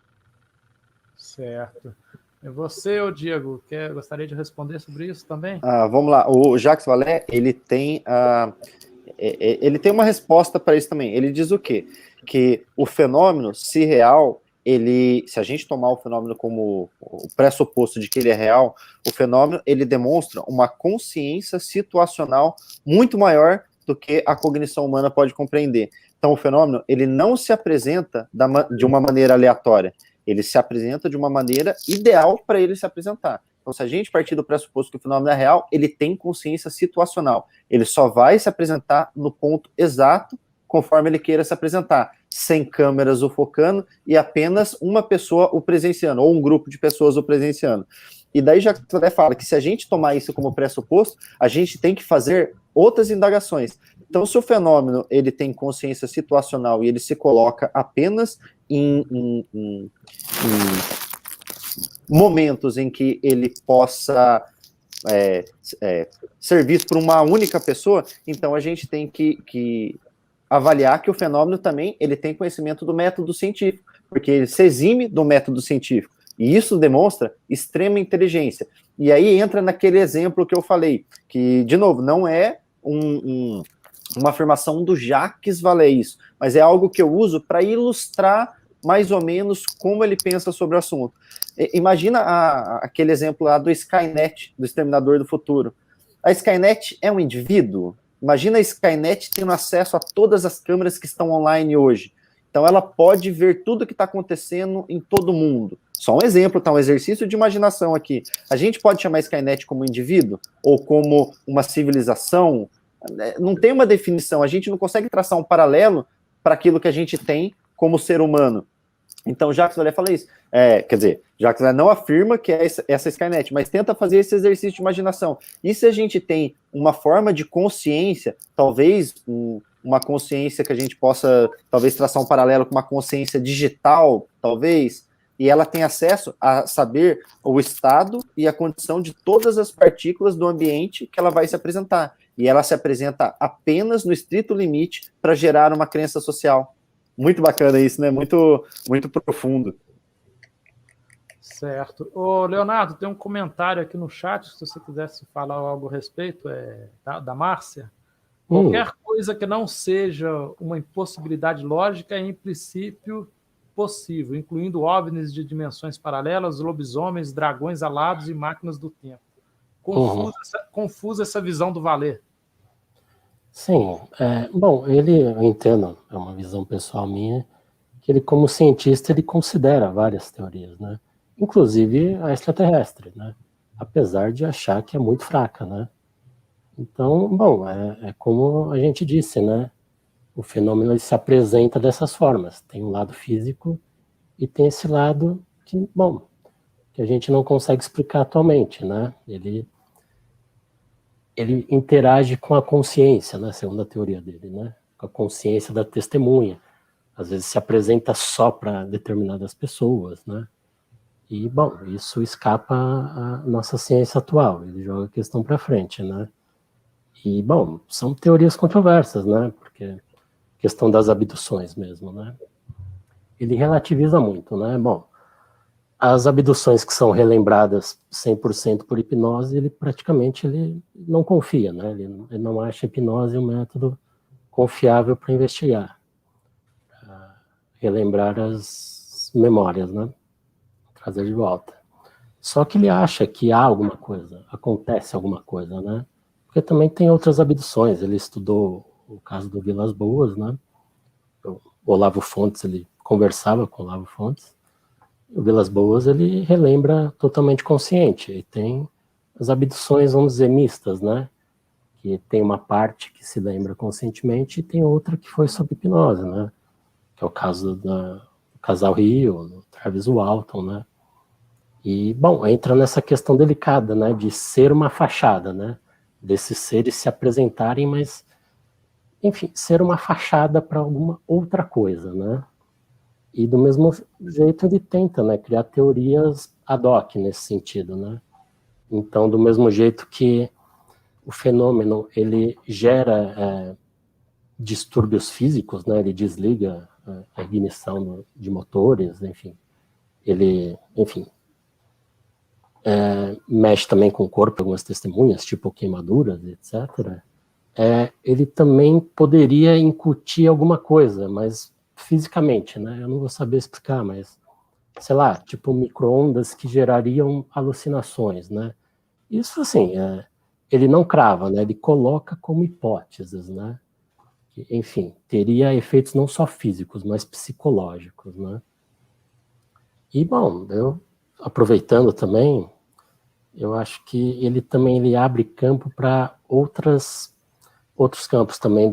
Certo. E você, Diego, gostaria de responder sobre isso também? Vamos lá. O Jacques Vallée, ele tem uma resposta para isso também. Ele diz o quê? Que o fenômeno, se real, se a gente tomar o fenômeno como o pressuposto de que ele é real, o fenômeno ele demonstra uma consciência situacional muito maior do que a cognição humana pode compreender. Então, o fenômeno ele não se apresenta de uma maneira aleatória, ele se apresenta de uma maneira ideal para ele se apresentar. Então, se a gente partir do pressuposto que o fenômeno é real, ele tem consciência situacional. Ele só vai se apresentar no ponto exato conforme ele queira se apresentar, sem câmeras o focando e apenas uma pessoa o presenciando, ou um grupo de pessoas o presenciando. E daí Jacques Vallée fala que se a gente tomar isso como pressuposto, a gente tem que fazer outras indagações. Então, se o fenômeno ele tem consciência situacional e ele se coloca apenas em momentos em que ele possa ser visto por uma única pessoa, então a gente tem que avaliar que o fenômeno também ele tem conhecimento do método científico, porque ele se exime do método científico. E isso demonstra extrema inteligência. E aí entra naquele exemplo que eu falei, que, de novo, não é uma afirmação do Jacques Vallée isso, mas é algo que eu uso para ilustrar mais ou menos como ele pensa sobre o assunto. Imagina aquele exemplo lá do Skynet, do Exterminador do Futuro. A Skynet é um indivíduo? Imagina a Skynet tendo acesso a todas as câmeras que estão online hoje. Então ela pode ver tudo que está acontecendo em todo mundo. Só um exemplo, tá? Um exercício de imaginação aqui. A gente pode chamar a Skynet como indivíduo? Ou como uma civilização? Não tem uma definição. A gente não consegue traçar um paralelo para aquilo que a gente tem como ser humano. Então, Jacques Vallée fala isso. Quer dizer, Jacques Vallée não afirma que é essa Skynet, mas tenta fazer esse exercício de imaginação. E se a gente tem uma forma de consciência, talvez uma consciência que a gente possa, talvez, traçar um paralelo com uma consciência digital, talvez, e ela tem acesso a saber o estado e a condição de todas as partículas do ambiente que ela vai se apresentar. E ela se apresenta apenas no estrito limite para gerar uma crença social. Muito bacana isso, né? Muito, muito profundo. Certo. Ô, Leonardo, tem um comentário aqui no chat, se você quisesse falar algo a respeito, da Márcia. Qualquer coisa que não seja uma impossibilidade lógica é, em princípio, possível, incluindo OVNIs de dimensões paralelas, lobisomens, dragões alados e máquinas do tempo. Confusa essa visão do Vallée. Sim, bom, eu entendo, é uma visão pessoal minha, que ele, como cientista, ele considera várias teorias, né? Inclusive a extraterrestre, né? Apesar de achar que é muito fraca, né? Então, bom, é como a gente disse, né? O fenômeno ele se apresenta dessas formas. Tem um lado físico e tem esse lado que, bom, que a gente não consegue explicar atualmente, né? Ele interage com a consciência, né, segundo a teoria dele, né, com a consciência da testemunha. Às vezes se apresenta só para determinadas pessoas, né, e, bom, isso escapa à nossa ciência atual, ele joga a questão para frente, né, e, bom, são teorias controversas, né, porque questão das abduções mesmo, né, ele relativiza muito, né, bom, as abduções que são relembradas 100% por hipnose, ele praticamente não confia, né? Ele não acha a hipnose um método confiável para investigar, pra relembrar as memórias, né? Trazer de volta. Só que ele acha que há alguma coisa, acontece alguma coisa, né? Porque também tem outras abduções. Ele estudou o caso do Vilas Boas, né? O Olavo Fontes, ele conversava com o Olavo Fontes. O Vilas Boas, ele relembra totalmente consciente, e tem as abduções, vamos dizer, mistas, né, que tem uma parte que se lembra conscientemente e tem outra que foi sob hipnose, né, que é o caso do Casal Rio, do Travis Walton, né, e, bom, entra nessa questão delicada, né, de ser uma fachada, né, desses seres se apresentarem, mas, enfim, ser uma fachada para alguma outra coisa, né. E do mesmo jeito ele tenta, né, criar teorias ad hoc nesse sentido, né. Então, do mesmo jeito que o fenômeno ele gera distúrbios físicos, né, ele desliga a ignição de motores, enfim, ele, enfim, mexe também com o corpo de algumas testemunhas, tipo queimaduras, etc. Ele também poderia incutir alguma coisa, mas fisicamente, né? Eu não vou saber explicar, mas, sei lá, tipo micro-ondas que gerariam alucinações, né? Isso, assim, ele não crava, né? Ele coloca como hipóteses, né? Que, enfim, teria efeitos não só físicos, mas psicológicos, né? E, bom, eu, aproveitando também, eu acho que ele também abre campo para outros campos também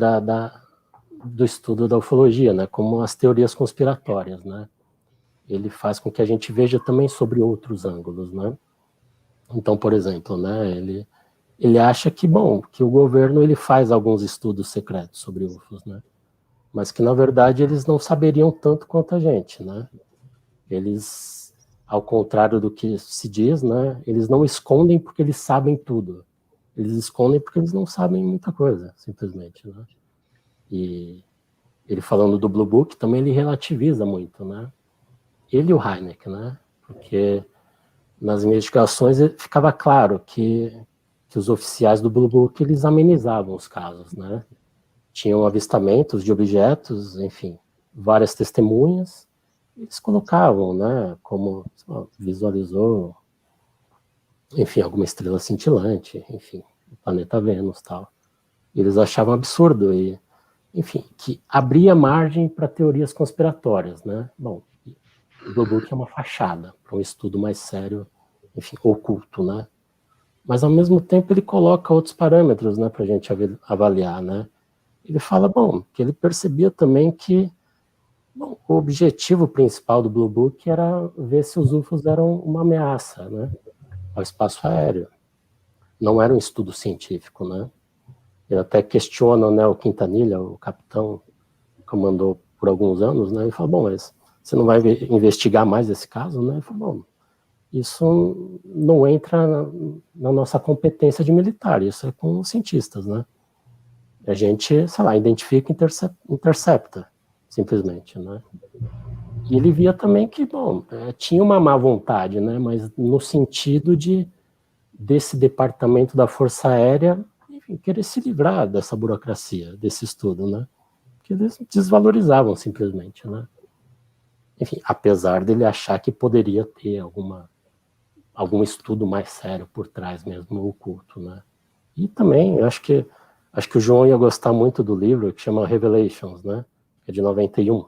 do estudo da ufologia, né, como as teorias conspiratórias, né, ele faz com que a gente veja também sobre outros ângulos, né, então, por exemplo, né, ele ele acha que, bom, que o governo ele faz alguns estudos secretos sobre UFOs, né? Mas que, na verdade, eles não saberiam tanto quanto a gente, né? Eles, ao contrário do que se diz, né? Eles não escondem porque eles sabem tudo. Eles escondem porque eles não sabem muita coisa, simplesmente, né? E ele falando do Blue Book, também ele relativiza muito, né? Ele e o Hynek, né? Porque nas investigações ficava claro que os oficiais do Blue Book, eles amenizavam os casos, né? Tinham avistamentos de objetos, enfim, várias testemunhas, eles colocavam, né, como visualizou, enfim, alguma estrela cintilante, enfim, o planeta Vênus, tal. Eles achavam absurdo e, enfim, que abria margem para teorias conspiratórias, né? Bom, o Blue Book é uma fachada para um estudo mais sério, enfim, oculto, né? Mas, ao mesmo tempo, ele coloca outros parâmetros, né, para a gente avaliar, né? Ele fala, bom, que ele percebia também que, bom, o objetivo principal do Blue Book era ver se os UFOs eram uma ameaça, né, ao espaço aéreo. Não era um estudo científico, né? Ele até questiona, né, o Quintanilha, o capitão, que comandou por alguns anos, né? Ele fala, bom, mas você não vai investigar mais esse caso, né? Ele fala, bom, isso não entra na nossa competência de militar, isso é com os cientistas, né? A gente, sei lá, identifica e intercepta, simplesmente, né? E ele via também que, bom, tinha uma má vontade, né? Mas no sentido desse departamento da Força Aérea, enfim, querer se livrar dessa burocracia, desse estudo, né? Que eles desvalorizavam simplesmente, né? Enfim, apesar dele achar que poderia ter algum estudo mais sério por trás mesmo, oculto, né? E também, acho que o João ia gostar muito do livro, que chama Revelations, né? Que é de 91.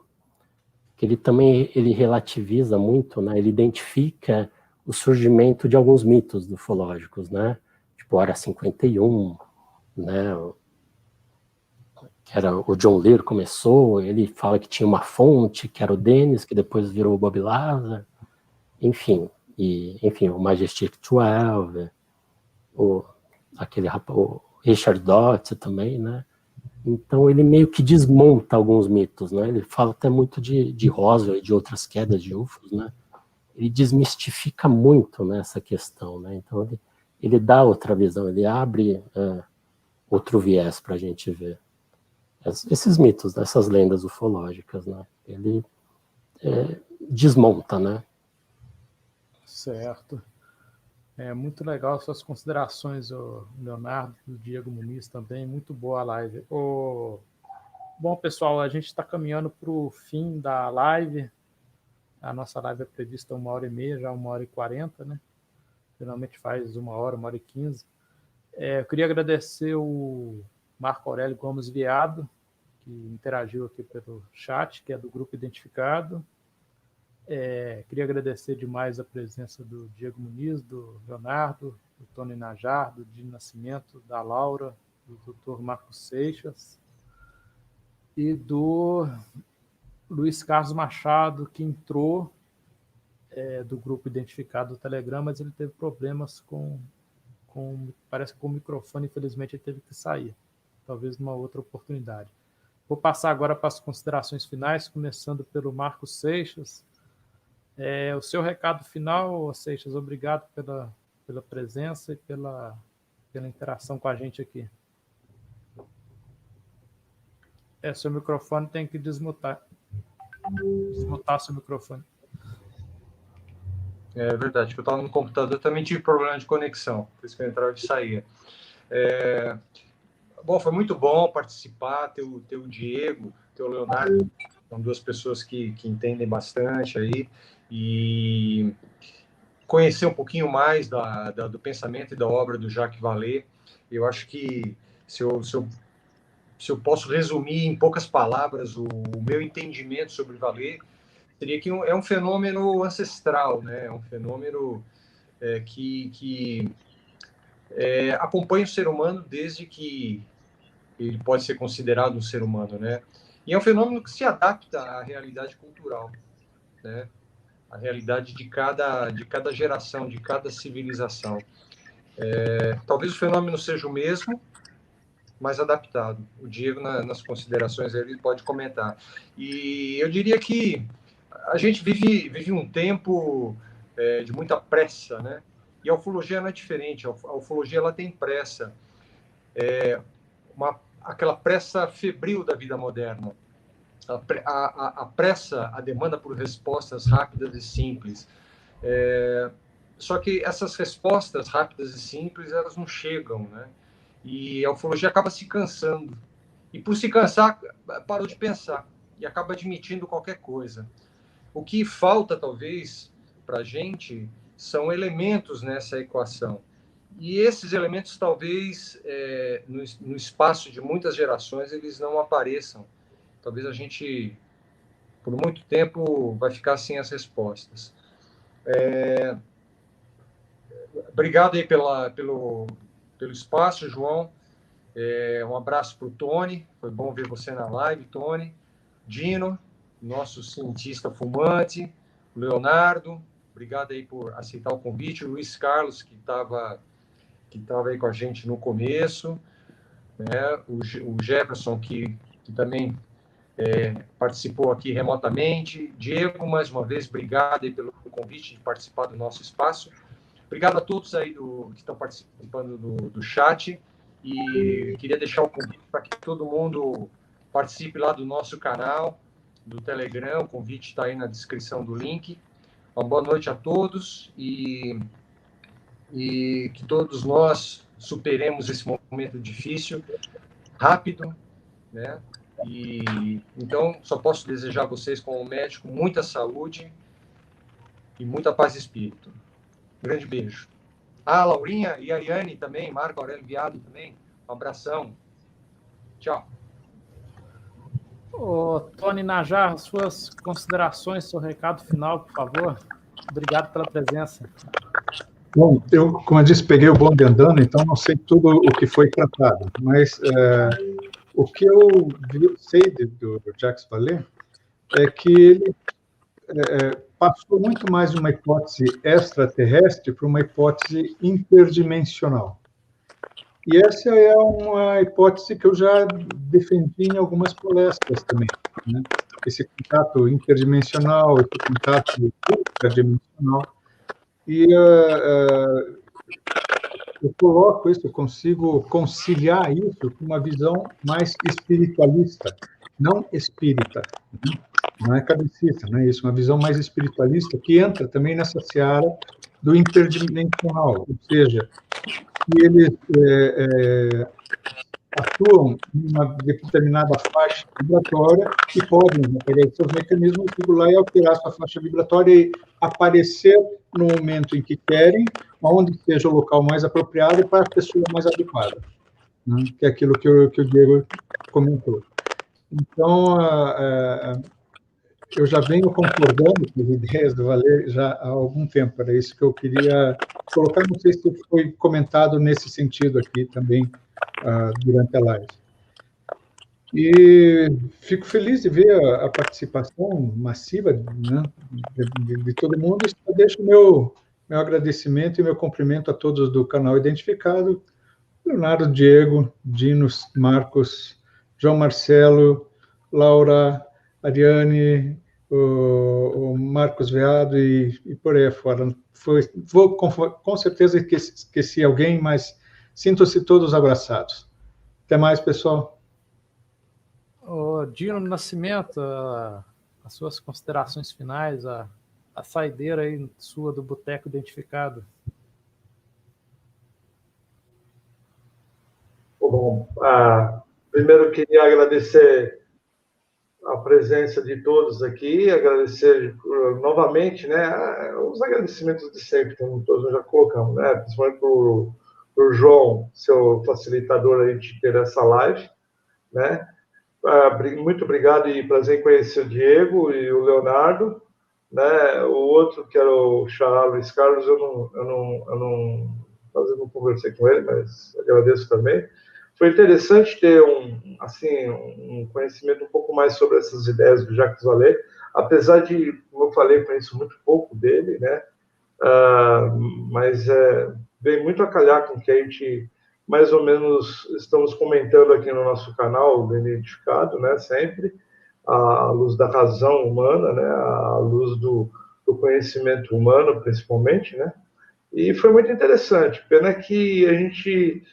Que ele também, ele relativiza muito, né? Ele identifica o surgimento de alguns mitos ufológicos, né? Tipo, a Área 51, né? Que era o John Lear começou, ele fala que tinha uma fonte, que era o Dennis, que depois virou o Bob Lazar, enfim, o Majestic 12, o Richard Dotz também, né? Então ele meio que desmonta alguns mitos, né? Ele fala até muito de Roswell e de outras quedas de UFOs, né? Ele desmistifica muito, né, essa questão, né? Então ele dá outra visão, ele abre outro viés para a gente ver esses mitos, né, essas lendas ufológicas, né? Ele desmonta, né? Certo. É muito legal suas considerações, o Leonardo, o Diego Muniz também, muito boa a live. Bom, pessoal, a gente está caminhando para o fim da live. A nossa live é prevista 1h30, já 1h40, né? Geralmente faz 1h, 1h15. Eu queria agradecer o Marco Aurélio Gomes Viado, que interagiu aqui pelo chat, que é do Grupo Identificado. Queria agradecer demais a presença do Diego Muniz, do Leonardo, do Tony Najar, do Dino Nascimento, da Laura, do Dr. Marcos Seixas e do Luiz Carlos Machado, que entrou do Grupo Identificado do Telegram, mas ele teve problemas parece que com o microfone, infelizmente ele teve que sair, talvez numa outra oportunidade. Vou passar agora para as considerações finais, começando pelo Marcos Seixas. O seu recado final, Seixas, obrigado pela presença e pela interação com a gente aqui. Seu microfone tem que desmutar. Desmutar seu microfone. É verdade, que eu estava no computador, também tive problema de conexão, por isso que eu entrava e saía. Bom, foi muito bom participar, ter o Diego, ter o Leonardo, são duas pessoas que entendem bastante aí, e conhecer um pouquinho mais do pensamento e da obra do Jacques Vallée. Eu acho que, se eu posso resumir em poucas palavras o meu entendimento sobre Vallée, seria que é um fenômeno ancestral, né? É um fenômeno que acompanha o ser humano desde que ele pode ser considerado um ser humano, né? E é um fenômeno que se adapta à realidade cultural, né? A realidade de cada geração, de cada civilização. Talvez o fenômeno seja o mesmo, mais adaptado. O Diego, nas considerações, ele pode comentar. E eu diria que a gente vive um tempo de muita pressa, né? E a ufologia não é diferente. A ufologia ela tem pressa. Aquela pressa febril da vida moderna. A pressa, a demanda por respostas rápidas e simples. Só que essas respostas rápidas e simples, elas não chegam, né? E a ufologia acaba se cansando. E por se cansar, parou de pensar. E acaba admitindo qualquer coisa. O que falta, talvez, para a gente, são elementos nessa equação. E esses elementos, talvez, no espaço de muitas gerações, eles não apareçam. Talvez a gente, por muito tempo, vai ficar sem as respostas. Obrigado aí pelo espaço, João. Um abraço para o Tony. Foi bom ver você na live, Tony. Dino, nosso cientista fumante. Leonardo, obrigado aí por aceitar o convite. O Luiz Carlos, que estava aí com a gente no começo. O Jefferson, que também participou aqui remotamente. Diego, mais uma vez, obrigado aí pelo convite de participar do nosso espaço. Obrigado a todos aí que estão participando do chat. E queria deixar o convite para que todo mundo participe lá do nosso canal, do Telegram. O convite está aí na descrição do link. Uma boa noite a todos e que todos nós superemos esse momento difícil, rápido, né? E então, só posso desejar a vocês, como médico, muita saúde e muita paz de espírito. Grande beijo. Laurinha e a Ariane também, Marco Aurélio Viado também. Um abração. Tchau. Tony Najar, suas considerações, seu recado final, por favor. Obrigado pela presença. Bom, eu, como eu disse, peguei o bonde andando, então não sei tudo o que foi tratado, mas o que eu sei do Jacques Vallée é que ele passou muito mais de uma hipótese extraterrestre para uma hipótese interdimensional. E essa é uma hipótese que eu já defendi em algumas palestras também, né? Esse contato interdimensional, esse contato ultradimensional. E eu coloco isso, eu consigo conciliar isso com uma visão mais espiritualista, não espírita, né? Não é cabecista, não é isso, uma visão mais espiritualista que entra também nessa seara do interdimensional, ou seja, que eles atuam em uma determinada faixa vibratória e podem, através de seus mecanismos, regular e alterar sua faixa vibratória e aparecer no momento em que querem, onde seja o local mais apropriado para a pessoa mais adequada, né? Que é aquilo que o Diego comentou. Então, eu já venho concordando com as ideias do Vallée já há algum tempo, era isso que eu queria colocar, não sei se foi comentado nesse sentido aqui também, durante a live. E fico feliz de ver a participação massiva, né, de todo mundo, e só deixo meu agradecimento e meu cumprimento a todos do canal identificado, Leonardo, Diego, Dinos, Marcos, João Marcelo, Laura, Ariane, o Marcos Veado e por aí afora. Vou com certeza esqueci alguém, mas sintam-se todos abraçados. Até mais, pessoal. Dino Nascimento, as suas considerações finais, a saideira aí sua do Boteco Identificado. Bom, primeiro eu queria agradecer a presença de todos aqui, agradecer novamente, né, os agradecimentos de sempre, como todos já colocamos, né, principalmente para o João, seu facilitador aí de ter essa live, né. Muito obrigado e prazer em conhecer o Diego e o Leonardo, né. O outro, que era o Xará Luiz Carlos, eu não conversei com ele, mas agradeço também. Foi interessante ter um conhecimento um pouco mais sobre essas ideias do Jacques Vallée, apesar de, como eu falei, conheço muito pouco dele, né? Mas vem muito a calhar com o que a gente mais ou menos estamos comentando aqui no nosso canal do Identificado, né? Sempre a luz da razão humana, né? A luz do conhecimento humano, principalmente, né? E foi muito interessante. Pena que a gente,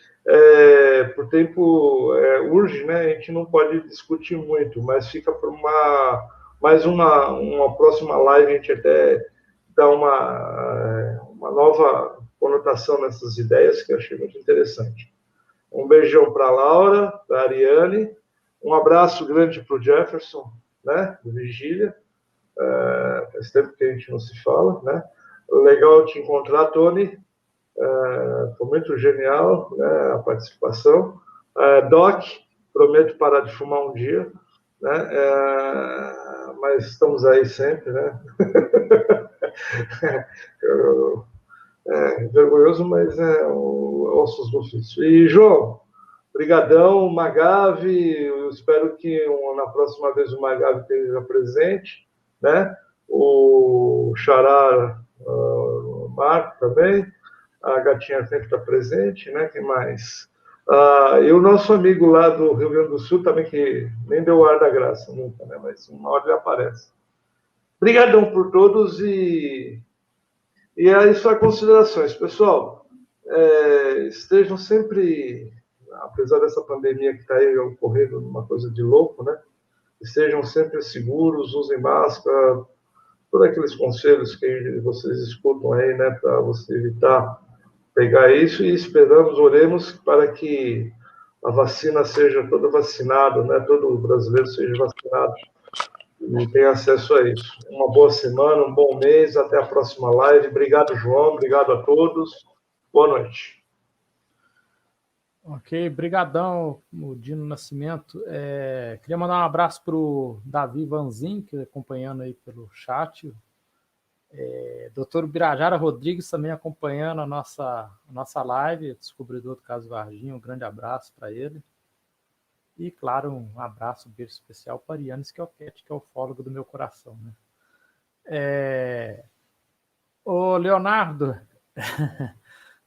por tempo, urge, né? A gente não pode discutir muito, mas fica por uma próxima live, a gente até dá uma nova conotação nessas ideias que eu achei muito interessante. Um beijão para a Laura, para a Ariane, um abraço grande para o Jefferson, né? Do Vigília. Faz tempo que a gente não se fala, né? Legal te encontrar, Tony. Foi muito genial, né, a participação. Doc, prometo parar de fumar um dia, né? Mas estamos aí sempre, né? Vergonhoso, mas ossos do ofício. E, João, brigadão, Magave, eu espero que na próxima vez o Magave esteja presente, né? O Xará, o Marco também, a gatinha sempre está presente, né? Quem mais? E o nosso amigo lá do Rio Grande do Sul também, que nem deu o ar da graça nunca, né? Mas uma hora ele aparece. Obrigadão por todos e aí só considerações. Pessoal, estejam sempre, apesar dessa pandemia que está aí ocorrendo uma coisa de louco, né? Estejam sempre seguros, usem máscara, todos aqueles conselhos que vocês escutam aí, né? Para você evitar pegar isso e esperamos, oremos para que a vacina seja toda vacinada, né? Todo brasileiro seja vacinado e tenha acesso a isso. Uma boa semana, um bom mês, até a próxima live. Obrigado, João, obrigado a todos. Boa noite. Ok, brigadão, o Dino Nascimento. Queria mandar um abraço para o Davi Vanzin, que acompanhando aí pelo chat. Dr. Birajara Rodrigues também acompanhando a nossa live, descobridor do caso Varginha, um grande abraço para ele. E, claro, um abraço, um beijo especial para Ariane Schiochetti, que é o fólogo do meu coração. Né? Ô, Leonardo,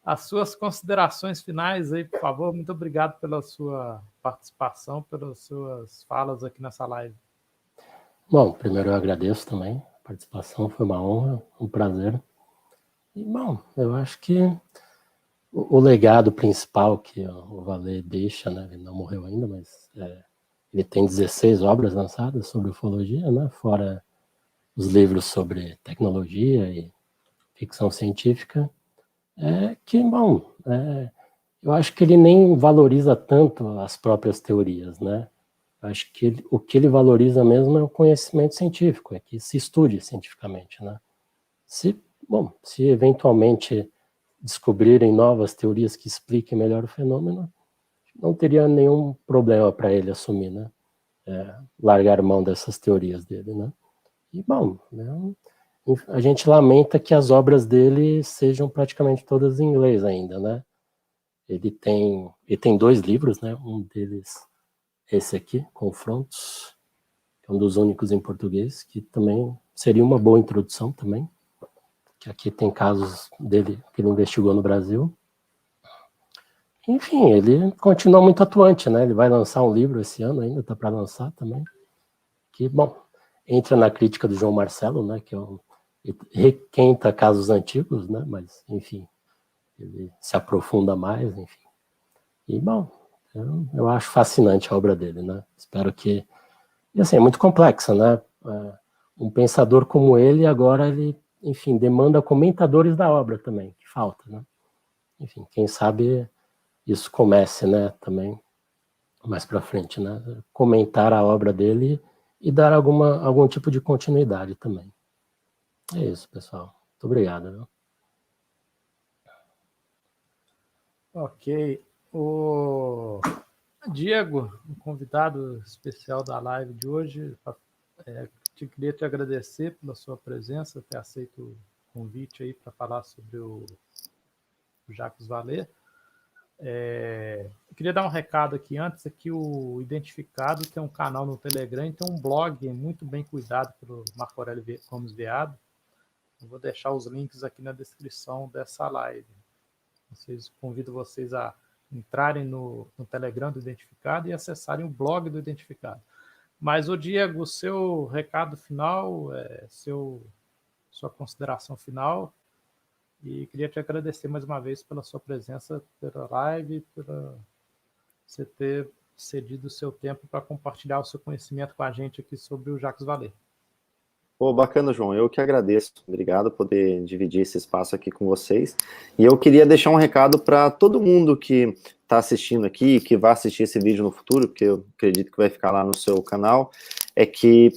as suas considerações finais aí, por favor. Muito obrigado pela sua participação, pelas suas falas aqui nessa live. Bom, primeiro eu agradeço também a participação, foi uma honra, um prazer. E, bom, eu acho que o legado principal que o Vallée deixa, né, ele não morreu ainda, mas ele tem 16 obras lançadas sobre ufologia, né, fora os livros sobre tecnologia e ficção científica, que, bom, eu acho que ele nem valoriza tanto as próprias teorias, né, eu acho que o que ele valoriza mesmo é o conhecimento científico, é que se estude cientificamente, né, se eventualmente descobrirem novas teorias que expliquem melhor o fenômeno, não teria nenhum problema para ele assumir, né? Largar mão dessas teorias dele, né? E, bom, a gente lamenta que as obras dele sejam praticamente todas em inglês ainda, né? Ele tem 2 livros, né? Um deles, esse aqui, Confrontos, que é um dos únicos em português, que também seria uma boa introdução também, que aqui tem casos dele que ele investigou no Brasil. Enfim, ele continua muito atuante, né? Ele vai lançar um livro esse ano ainda, está para lançar também. Que, bom, entra na crítica do João Marcelo, né? Que requenta casos antigos, né? Mas, enfim, ele se aprofunda mais, enfim. E, bom, eu acho fascinante a obra dele, né? Espero que... E, assim, é muito complexa, né? Um pensador como ele, agora ele, enfim, demanda comentadores da obra também, que falta, né? Enfim, quem sabe isso comece, né, também, mais para frente, né? Comentar a obra dele e dar algum tipo de continuidade também. É isso, pessoal. Muito obrigado. Viu? Ok. O Diego, o convidado especial da live de hoje, queria te agradecer pela sua presença, ter aceito o convite aí para falar sobre o Jacques Vallée. Eu queria dar um recado aqui antes, que o Identificado tem um canal no Telegram e tem um blog muito bem cuidado pelo Marco Aurélio Gomes Veado. Eu vou deixar os links aqui na descrição dessa live. Convido vocês a entrarem no Telegram do Identificado e acessarem o blog do Identificado. Mas, Diego, o seu recado final, sua consideração final, e queria te agradecer mais uma vez pela sua presença pela live, por você ter cedido o seu tempo para compartilhar o seu conhecimento com a gente aqui sobre o Jacques Vallée. Pô, bacana, João. Eu que agradeço. Obrigado por poder dividir esse espaço aqui com vocês. E eu queria deixar um recado para todo mundo que está assistindo aqui, que vai assistir esse vídeo no futuro, porque eu acredito que vai ficar lá no seu canal, é que,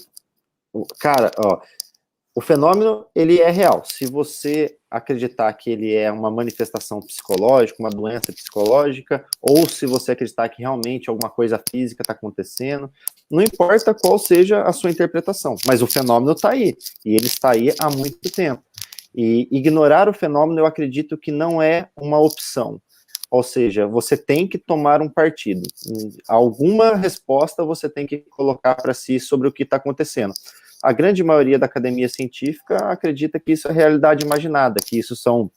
cara, ó, o fenômeno, ele é real. Se você acreditar que ele é uma manifestação psicológica, uma doença psicológica, ou se você acreditar que realmente alguma coisa física está acontecendo, não importa qual seja a sua interpretação, mas o fenômeno está aí, e ele está aí há muito tempo. E ignorar o fenômeno, eu acredito que não é uma opção. Ou seja, você tem que tomar um partido. Alguma resposta você tem que colocar para si sobre o que está acontecendo. A grande maioria da academia científica acredita que isso é realidade imaginada, que isso são,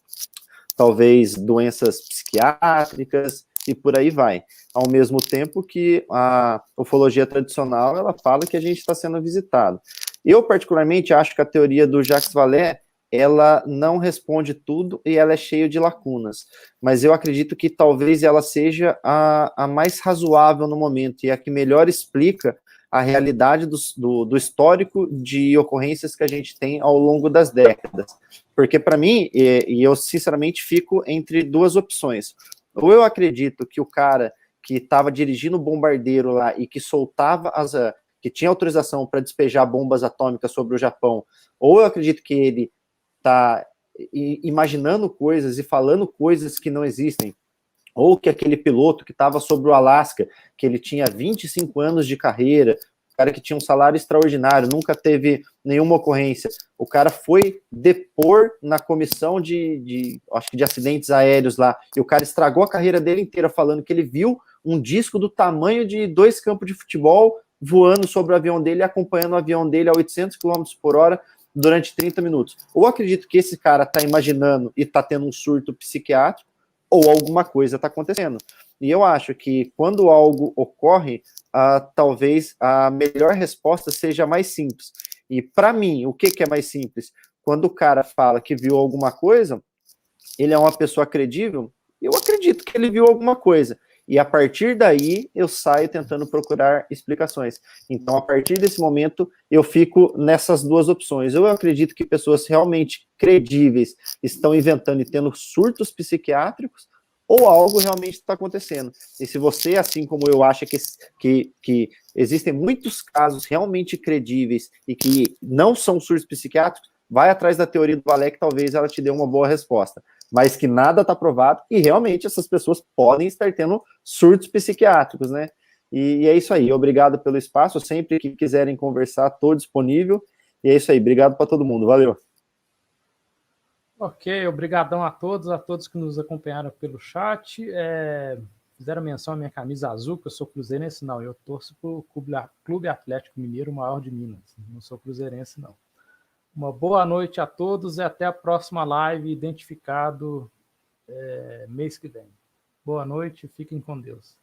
talvez, doenças psiquiátricas e por aí vai. Ao mesmo tempo que a ufologia tradicional, ela fala que a gente está sendo visitado. Eu, particularmente, acho que a teoria do Jacques Vallée, ela não responde tudo e ela é cheia de lacunas. Mas eu acredito que talvez ela seja a mais razoável no momento e a que melhor explica a realidade do histórico de ocorrências que a gente tem ao longo das décadas. Porque, para mim, e eu sinceramente fico entre duas opções. Ou eu acredito que o cara que estava dirigindo o bombardeiro lá e que soltava que tinha autorização para despejar bombas atômicas sobre o Japão, ou eu acredito que ele está imaginando coisas e falando coisas que não existem, ou que aquele piloto que estava sobre o Alasca, que ele tinha 25 anos de carreira, o cara que tinha um salário extraordinário, nunca teve nenhuma ocorrência, o cara foi depor na comissão acho que de acidentes aéreos lá, e o cara estragou a carreira dele inteira falando que ele viu um disco do tamanho de 2 campos de futebol voando sobre o avião dele, acompanhando o avião dele a 800 km por hora durante 30 minutos. Ou acredito que esse cara está imaginando e está tendo um surto psiquiátrico, ou alguma coisa está acontecendo. E eu acho que quando algo ocorre, talvez a melhor resposta seja mais simples. E para mim, o que é mais simples? Quando o cara fala que viu alguma coisa, ele é uma pessoa credível, eu acredito que ele viu alguma coisa. E a partir daí, eu saio tentando procurar explicações. Então, a partir desse momento, eu fico nessas duas opções. Eu acredito que pessoas realmente credíveis estão inventando e tendo surtos psiquiátricos, ou algo realmente está acontecendo. E se você, assim como eu, acha que existem muitos casos realmente credíveis e que não são surtos psiquiátricos, vai atrás da teoria do Vallée, que talvez ela te dê uma boa resposta. Mas que nada está provado, e realmente essas pessoas podem estar tendo surtos psiquiátricos, né? E é isso aí, obrigado pelo espaço, sempre que quiserem conversar, estou disponível, e é isso aí, obrigado para todo mundo, valeu. Ok, obrigadão a todos que nos acompanharam pelo chat, fizeram menção à minha camisa azul, que eu sou cruzeirense, não, eu torço para o Clube Atlético Mineiro, o maior de Minas, não sou cruzeirense, não. Uma boa noite a todos e até a próxima live, Identificado mês que vem. Boa noite, fiquem com Deus.